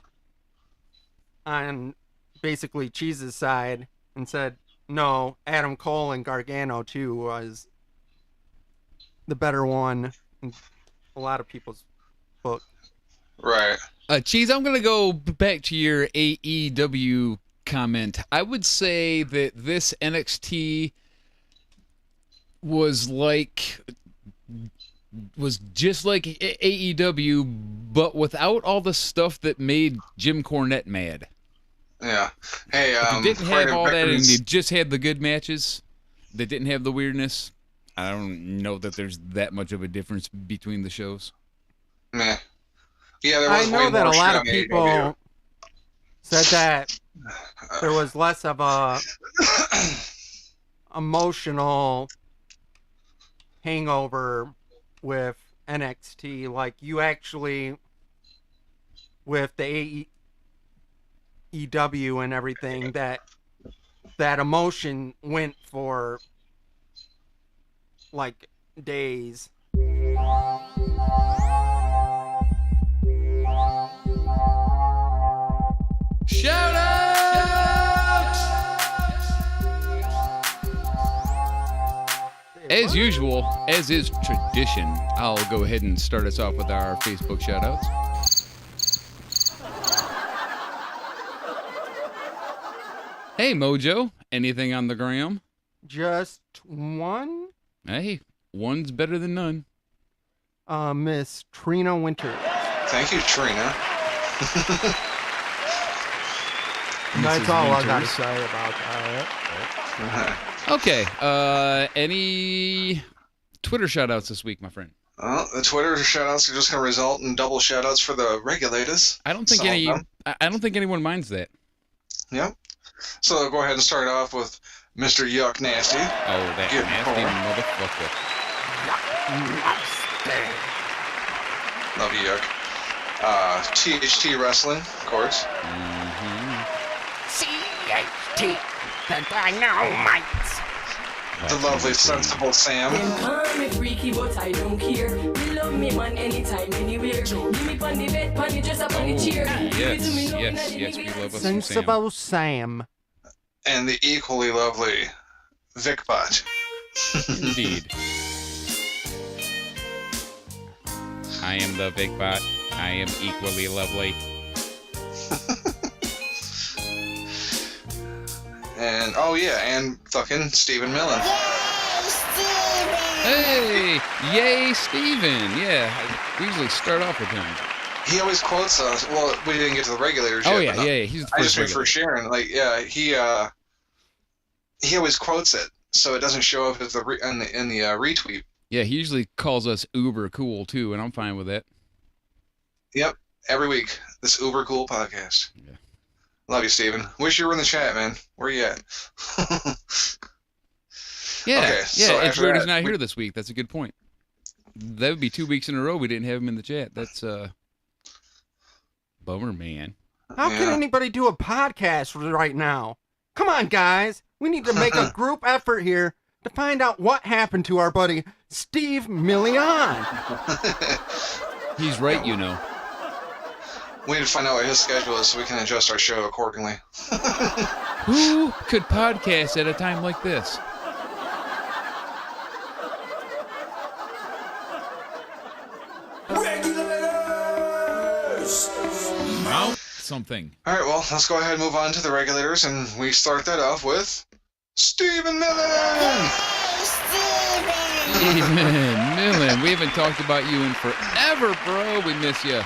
on basically Cheez's side and said, no, Adam Cole and Gargano 2 was the better one in a lot of people's book. Right. Cheez, I'm going to go back to your AEW comment. I would say that this NXT was just like AEW, but without all the stuff that made Jim Cornette mad. Yeah. Hey, if you didn't have all that and you just had the good matches that didn't have the weirdness, I don't know that there's that much of a difference between the shows. Meh. Yeah, there was I know way that more a lot shit of on people AEW. said that there was less of a emotional hangover with NXT. Like, you actually, with the AEW and everything, that emotion went for like days. Shout out! As usual, as is tradition, I'll go ahead and start us off with our Facebook shout outs. Hey Mojo, anything on the gram? Just one? Hey, one's better than none. Miss Trina Winters. Thank you, Trina. That's all I gotta Winters. say about that. Okay, any Twitter shout outs this week, my friend? Well, the Twitter shoutouts are just going to result in double shoutouts for the regulators. I don't think anyone minds that. Yep. So go ahead and start off with Mr. Yuck Nasty. Oh, that Good nasty call. motherfucker. Love you, Yuck. THT Wrestling, of course. CHT, the Dynamites. The lovely, sensible Sam. Them call me freaky, but I don't care. Me love me man anytime, anywhere. Give me pon the bed, pon the dress, up on the chair. Yes, we love us some Sam. Sensible Sam. And the equally lovely Vicbot. Indeed. I am the big bot. I am equally lovely. And, oh yeah, and fucking Stephen Millen. Hey! Yay, Steven! Yeah, we usually start off with him. He always quotes us. Well, we didn't get to the regulators Oh, yet. yeah, yeah, he's the I first just wait for regular. Sharon. Like, yeah, he always quotes it. so it doesn't show up as in the retweet. Yeah, he usually calls us uber cool too, and I'm fine with that. Yep, every week. This uber cool podcast. Yeah. Love you, Steven. Wish you were in the chat, man. Where you at? Yeah, Okay, yeah. so It's after weird that, he's not here this week. That's a good point. That would be 2 weeks in a row we didn't have him in the chat. That's bummer, man. How can anybody do a podcast right now? Come on, guys. We need to make a group effort here to find out what happened to our buddy Steve Million. He's right, you know. We need to find out what his schedule is so we can adjust our show accordingly. Who could podcast at a time like this? Mount something. All right, well, let's go ahead and move on to the regulators, and we start that off with Stephen Millen. Steven Millen. We haven't talked about you in forever, bro. We miss you.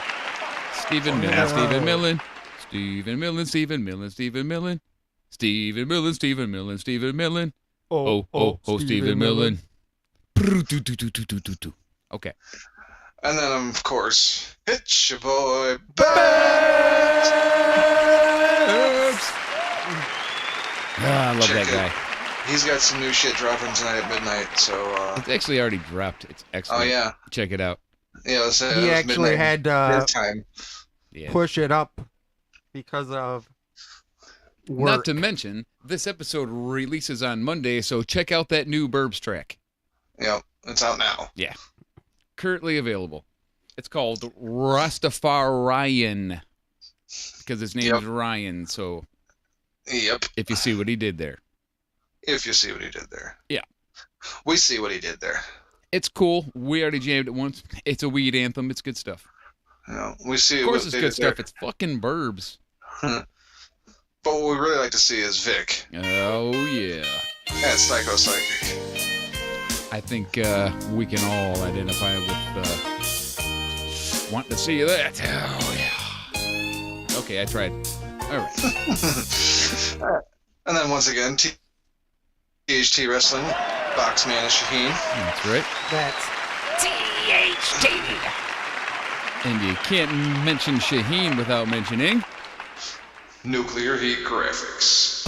Stephen Millen, Stephen Millen. Stephen Millen, Stephen Millen, Stephen Millen. Stephen Millen, Stephen Millen, Stephen Millen. Oh, Stephen Millen. Okay. And then, of course, it's your boy, I love that guy. He's got some new shit dropping tonight at midnight, so... It's actually already dropped. It's excellent. Oh, yeah. Check it out. Yeah, he actually had to time. push it up because of work. Not to mention, this episode releases on Monday, so check out that new Burbs track. Yep, it's out now. Yeah. Currently available. It's called Rastafarian because his name is Ryan, so Yep. if you see what he did there. If you see what he did there. Yeah. We see what he did there. It's cool. We already jammed it once. It's a weed anthem. It's good stuff. You know, we see Of course what it's they good did stuff. there. It's fucking Burbs. But what we really like to see is Vic Oh, yeah. at Psycho Psychic. I think we can all identify with wanting to see that. Oh, yeah. Okay, I tried. All right. And then once again, THT Wrestling, Boxman and Shaheen. That's right. That's THT. And you can't mention Shaheen without mentioning Nuclear Heat Graphics.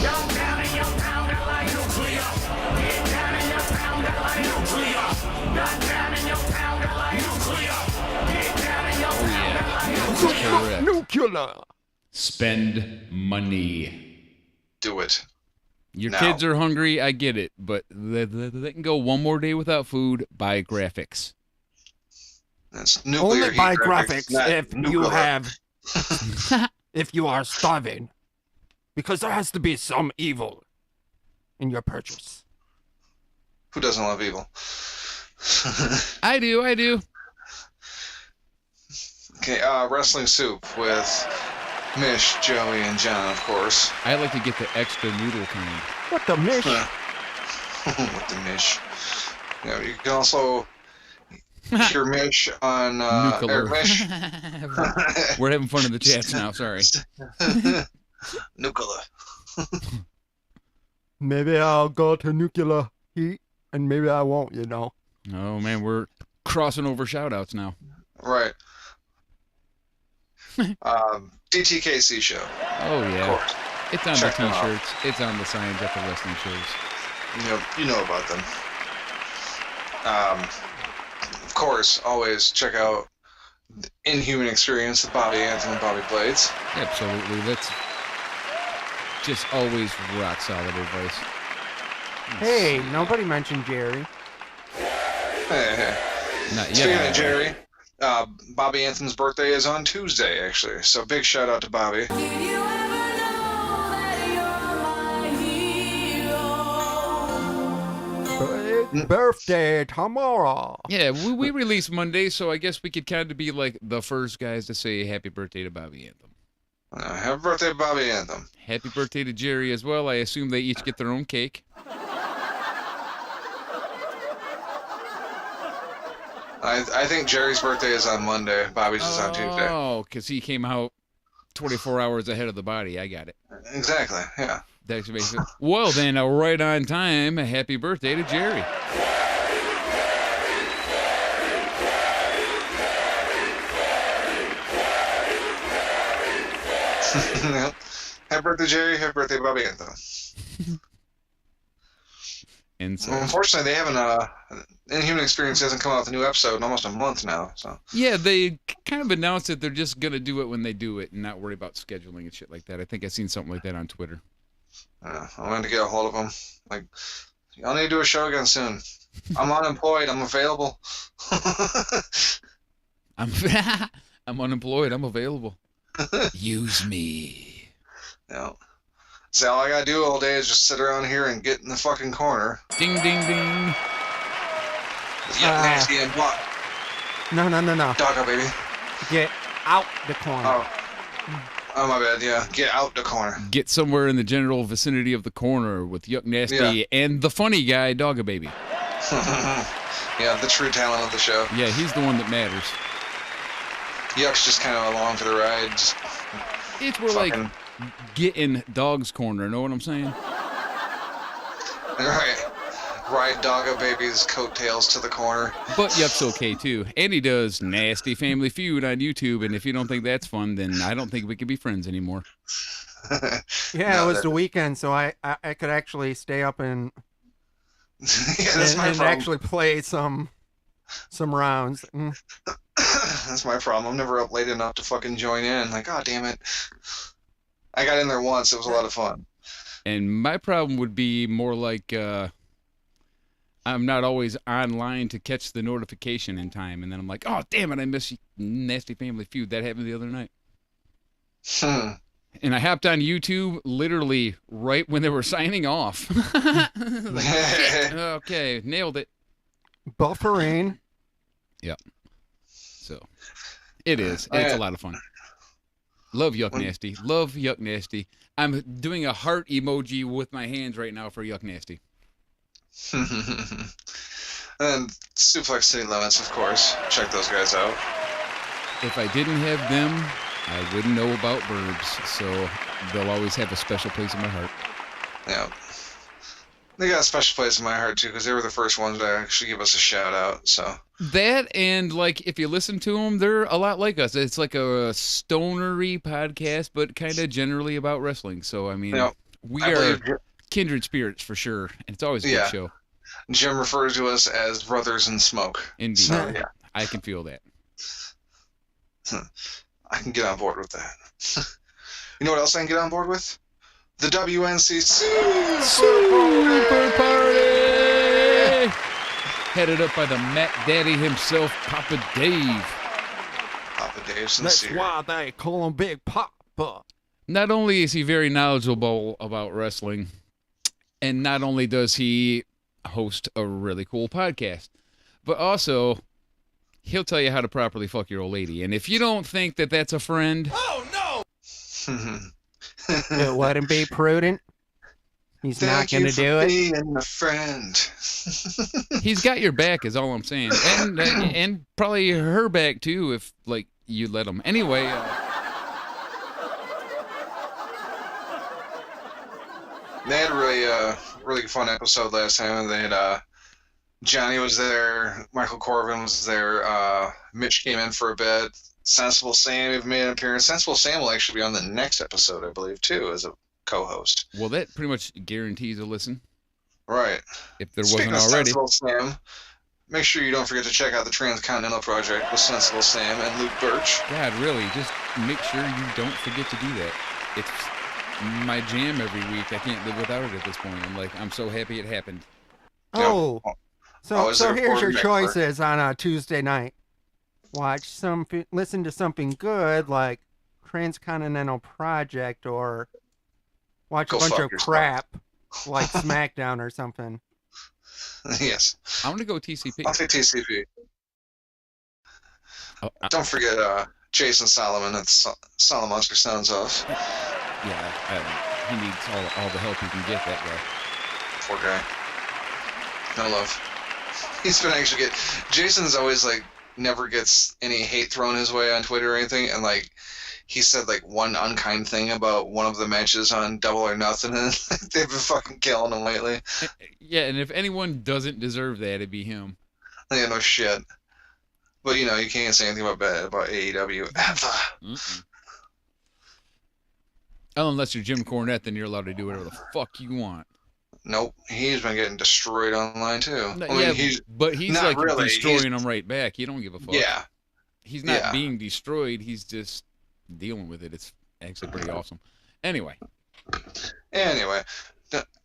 correct. Nuclear. Spend money. Do it. Your Now. kids are hungry, I get it, but they can go one more day without food, buy graphics. That's Nuclear only Heat buy Graphics, graphics not if you nuclear. have, if you are starving, because there has to be some evil in your purchase. Who doesn't love evil? I do. Okay, Wrestling Soup with Mish, Joey, and John, of course. I like to get the extra noodle kind. What the mish? With the Mish. You know, you can also hear Mish on Nuclear. Mish. We're having fun in the chats now, sorry. Nuclear. Maybe I'll go to nuclear heat, and maybe I won't. You know. Oh man, we're crossing over shout-outs now. Right. DTKC show. Oh Of yeah. course. It's on Check the them out. t-shirts. It's on the signs at the wrestling shows. You know about them. Of course, always check out the Inhuman Experience with Bobby Anthem and Bobby Blades. Absolutely. That's just always rock solid advice. Hey, nobody mentioned Jerry. Hey. Not yet. Speaking of Jerry, Bobby Anthem's birthday is on Tuesday, actually. So big shout out to Bobby. Birthday tomorrow. Yeah, we release Monday, so I guess we could kind of be like the first guys to say happy birthday to Bobby Anthem. Happy birthday, Bobby Anthem. Happy birthday to Jerry as well. I assume they each get their own cake. I think Jerry's birthday is on Monday. Bobby's is on Tuesday. Oh, because he came out 24 hours ahead of the body. I got it. Exactly. Yeah. That's amazing. Well, then, right on time. Happy birthday to Jerry. Yep. Happy birthday, Jerry. Happy birthday, Bobby Anthem. And so, Well, unfortunately, they haven't. Inhuman Experience hasn't come out with a new episode in almost a month now. So yeah, they kind of announced that they're just gonna do it when they do it, and not worry about scheduling and shit like that. I think I seen something like that on Twitter. I wanted to get a hold of them. Like, y'all need to do a show again soon. I'm unemployed. I'm available. I'm unemployed. I'm available. Use me. Yeah. So all I gotta do all day is just sit around here and get in the fucking corner. Ding, ding, ding. Yeah, nasty and block. No. Doggo, baby. Get out the corner. Oh, my bad. Yeah, get out the corner. Get somewhere in the general vicinity of the corner with Yuck Nasty and the funny guy, Dogga Baby. Yeah, the true talent of the show. Yeah, he's the one that matters. Yuck's just kind of along for the ride. It's more like getting Dog's corner, know what I'm saying? Right. Ride Doggo Baby's coattails to the corner. But Yuck's okay, too. And he does Nasty Family Feud on YouTube, and if you don't think that's fun, then I don't think we can be friends anymore. Yeah, it was the weekend, so I could actually stay up and and actually play some rounds. That's my problem. I'm never up late enough to fucking join in. Like, oh, damn it. I got in there once. It was a lot of fun. And my problem would be more like I'm not always online to catch the notification in time. And then I'm like, oh, damn it, I missed Nasty Family Feud. That happened the other night. And I hopped on YouTube literally right when they were signing off. Like, shit. Okay, nailed it. Buffering. Yep. So, it is. It's a lot of fun. Love Yuck Nasty. Love Yuck Nasty. I'm doing a heart emoji with my hands right now for Yuck Nasty. And Suplex City Limits, of course. Check those guys out. If I didn't have them, I wouldn't know about Burbs, so they'll always have a special place in my heart. Yeah. They got a special place in my heart, too, because they were the first ones to actually give us a shout-out, so... That, and, like, if you listen to them, they're a lot like us. It's like a stonery podcast, but kind of generally about wrestling. So, I mean, we are kindred spirits, for sure, and it's always a good show. Jim refers to us as brothers in smoke. Indeed. So, yeah. I can feel that. I can get on board with that. You know what else I can get on board with? The WNC Super Party! Headed up by the Matt Daddy himself, Papa Dave. Papa Dave Sincere. That's why they call him Big Papa. Not only is he very knowledgeable about wrestling, and not only does he host a really cool podcast, but also he'll tell you how to properly fuck your old lady. And if you don't think that that's a friend... Oh, no! It wouldn't be prudent. He's not going to do it. Being a friend. He's got your back, is all I'm saying, and probably her back too, if like you let him. Anyway, they had a really fun episode last time. They had Johnny was there, Michael Corvin was there, Mitch came in for a bit. Sensible Sam even made an appearance. Sensible Sam will actually be on the next episode, I believe, too, as a co-host. Well, that pretty much guarantees a listen. Right. If there Speaking wasn't already. Sensible Sam, make sure you don't forget to check out the Transcontinental Project with Sensible Sam and Luke Birch. God, really, just make sure you don't forget to do that. It's my jam every week. I can't live without it at this point. I'm so happy it happened. Oh, Yep. so here's your choices on a Tuesday night. Listen to something good like Transcontinental Project, or watch a bunch of crap like SmackDown or something. Yes. I'm going to go TCP. I'll say TCP. Don't forget Jason Solomon at Solomonster Sounds Off. Yeah, he needs all the help he can get, that guy. Poor guy. No love. He's been actually Jason's always like never gets any hate thrown his way on Twitter or anything, and like he said like one unkind thing about one of the matches on Double or Nothing, and they've been fucking killing him lately. Yeah, and if anyone doesn't deserve that, it'd be him. Yeah, no shit. But you can't say anything about bad about AEW ever. Mm-mm. Oh, unless you're Jim Cornette, then you're allowed to do whatever the fuck you want. Nope, he's been getting destroyed online too. No, I mean, he's not like really, destroying them right back. He don't give a fuck. Yeah. He's not being destroyed. He's just dealing with it. It's actually pretty awesome. Anyway,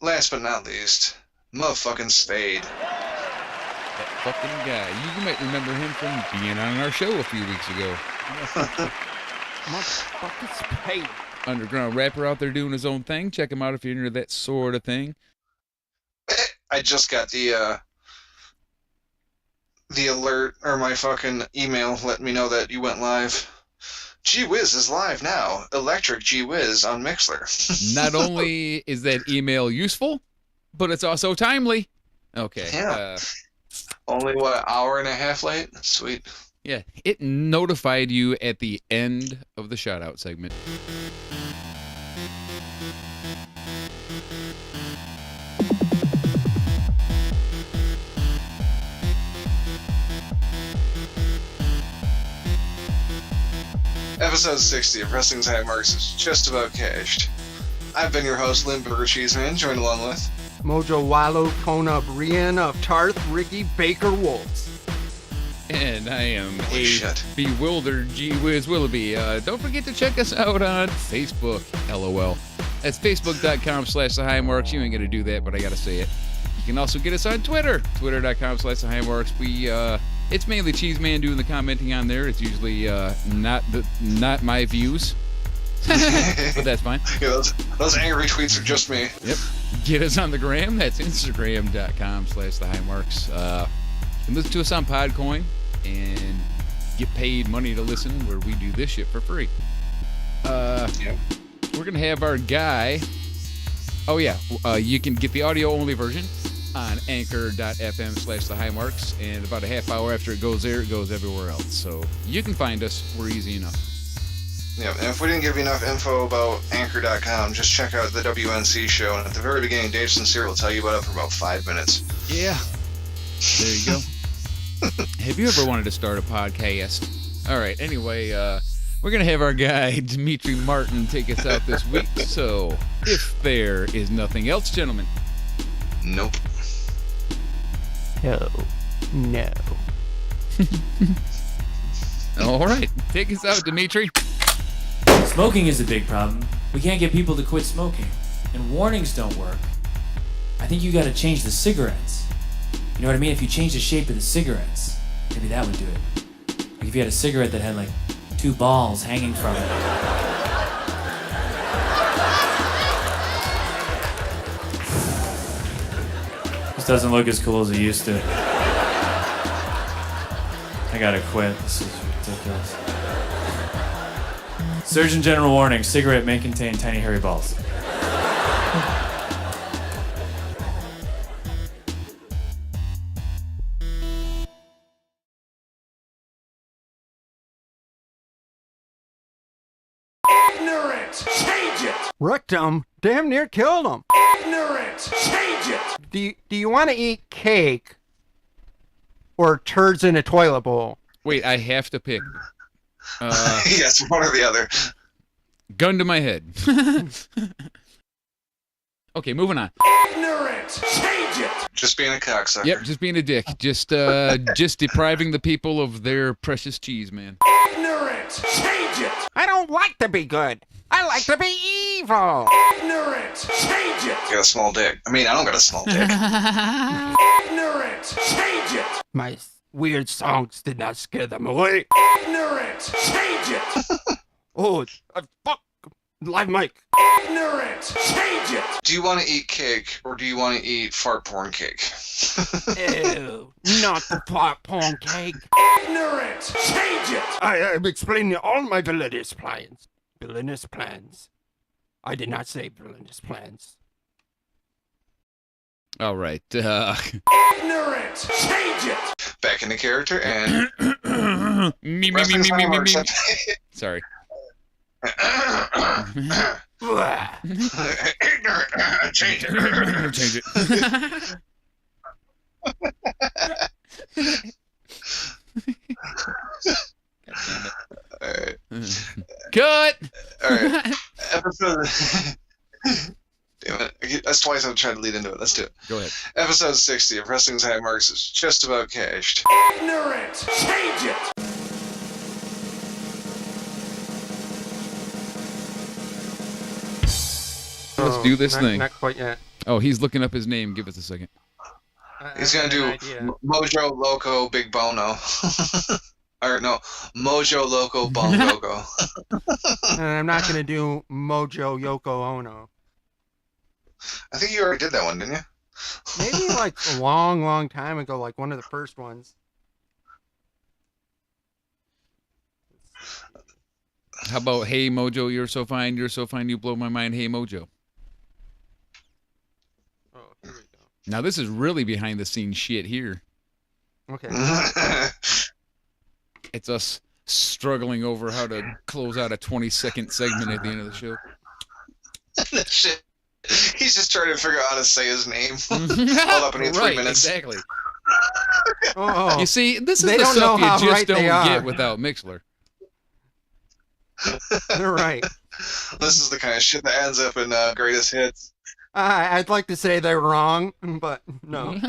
last but not least, motherfucking Spade. that fucking guy. You might remember him from being on our show a few weeks ago. Motherfucking Spade. Underground rapper out there doing his own thing. Check him out if you're into that sort of thing. I just got the alert, or my fucking email letting me know that you went live. Whiz is live now. Electric Whiz on Mixler. Not only is that email useful, but it's also timely. Okay. Yeah. Only, what, an hour and a half late? Sweet. Yeah, it notified you at the end of the shout-out segment. Episode 60 of Wrestling's High Marks is just about cashed. I've been your host, Limburger Cheeseman, joined along with Mojo Wallow Kona Brian of Tarth Ricky Baker Wolves. And I am Holy a shit. bewildered Whiz Willoughby. Don't forget to check us out on Facebook, LOL. That's facebook.com/The High Marks. You ain't gonna do that, but I gotta say it. You can also get us on Twitter, twitter.com/The High Marks. It's mainly Cheese Man doing the commenting on there. It's usually not my views, but that's fine. Yeah, those angry tweets are just me. Yep. Get us on the gram. That's instagram.com/The High Marks. You can listen to us on Podcoin and get paid money to listen, where we do this shit for free. Yeah. We're going to have our guy. Oh, yeah. You can get the audio only version on anchor.fm/The High Marks. And about a half hour after it goes there, it goes everywhere else. So you can find us. We're easy enough. Yeah, and if we didn't give you enough info about Anchor.com, just check out the WNC show. And at the very beginning, Dave Sincere will tell you about it for about 5 minutes. Yeah. There you go. Have you ever wanted to start a podcast? All right. Anyway, we're going to have our guy, Dimitri Martin, take us out this week. So if there is nothing else, gentlemen. Nope. Oh, no. All right. Take us out, Dimitri. Smoking is a big problem. We can't get people to quit smoking. And warnings don't work. I think you gotta change the cigarettes. You know what I mean? If you change the shape of the cigarettes, maybe that would do it. Like if you had a cigarette that had like 2 balls hanging from it. This doesn't look as cool as it used to. I gotta quit. This is ridiculous. Surgeon General warning, cigarette may contain tiny hairy balls. Ignorant! Change it! Wrecked him. Damn near killed him. Ignorant! Change it! Do you want to eat cake or turds in a toilet bowl? Wait, I have to pick. Yes, one or the other. Gun to my head. Okay, moving on. Ignorant! Change it! Just being a cocksucker. Yep, just being a dick. Just depriving the people of their precious cheese, man. Ignorant! Change it! I don't like to be good. I like to be evil. Ignorant! Change it! You got a small dick. I mean, I don't got a small dick. Ignorant! Change it! My weird songs did not scare them away. Ignorant! Change it! Oh, fuck. Live mic. Ignorant! Change it! Do you want to eat cake, or do you want to eat fart porn cake? Ew, not the pot porn cake. Ignorant! Change it! I am explaining all my villainous plans. Villainous plans. I did not say villainous plans. All right. Ignorant! Change it! Back into character, and Me. Wrestling's High Marks. Sorry. Ignorant. Change it. Change it. All right. Cut. All right. Episode. Damn it. That's twice I've tried to lead into it. Let's do it. Go ahead. Episode 60 of Wrestling's High Marks is just about cashed. Ignorant. Change it. Let's do this thing. Not quite yet. Oh, he's looking up his name. Give us a second. He's going to do Mojo Loco Big Bono. Or no, Mojo Loco Bongogo. And I'm not going to do Mojo Yoko Ono. I think you already did that one, didn't you? Maybe like a long, long time ago, like one of the first ones. How about Hey Mojo, you're so fine, you blow my mind, Hey Mojo. Oh, here we go. Now this is really behind the scenes shit here. Okay. It's us struggling over how to close out a 20-second segment at the end of the show. Shit. He's just trying to figure out how to say his name. Hold up, I need 3 minutes. Exactly. Oh, You see, this is They the don't stuff know you how just right they don't get are. without Mixler. they're right. This is the kind of shit that ends up in greatest hits. I'd like to say they're wrong, but no.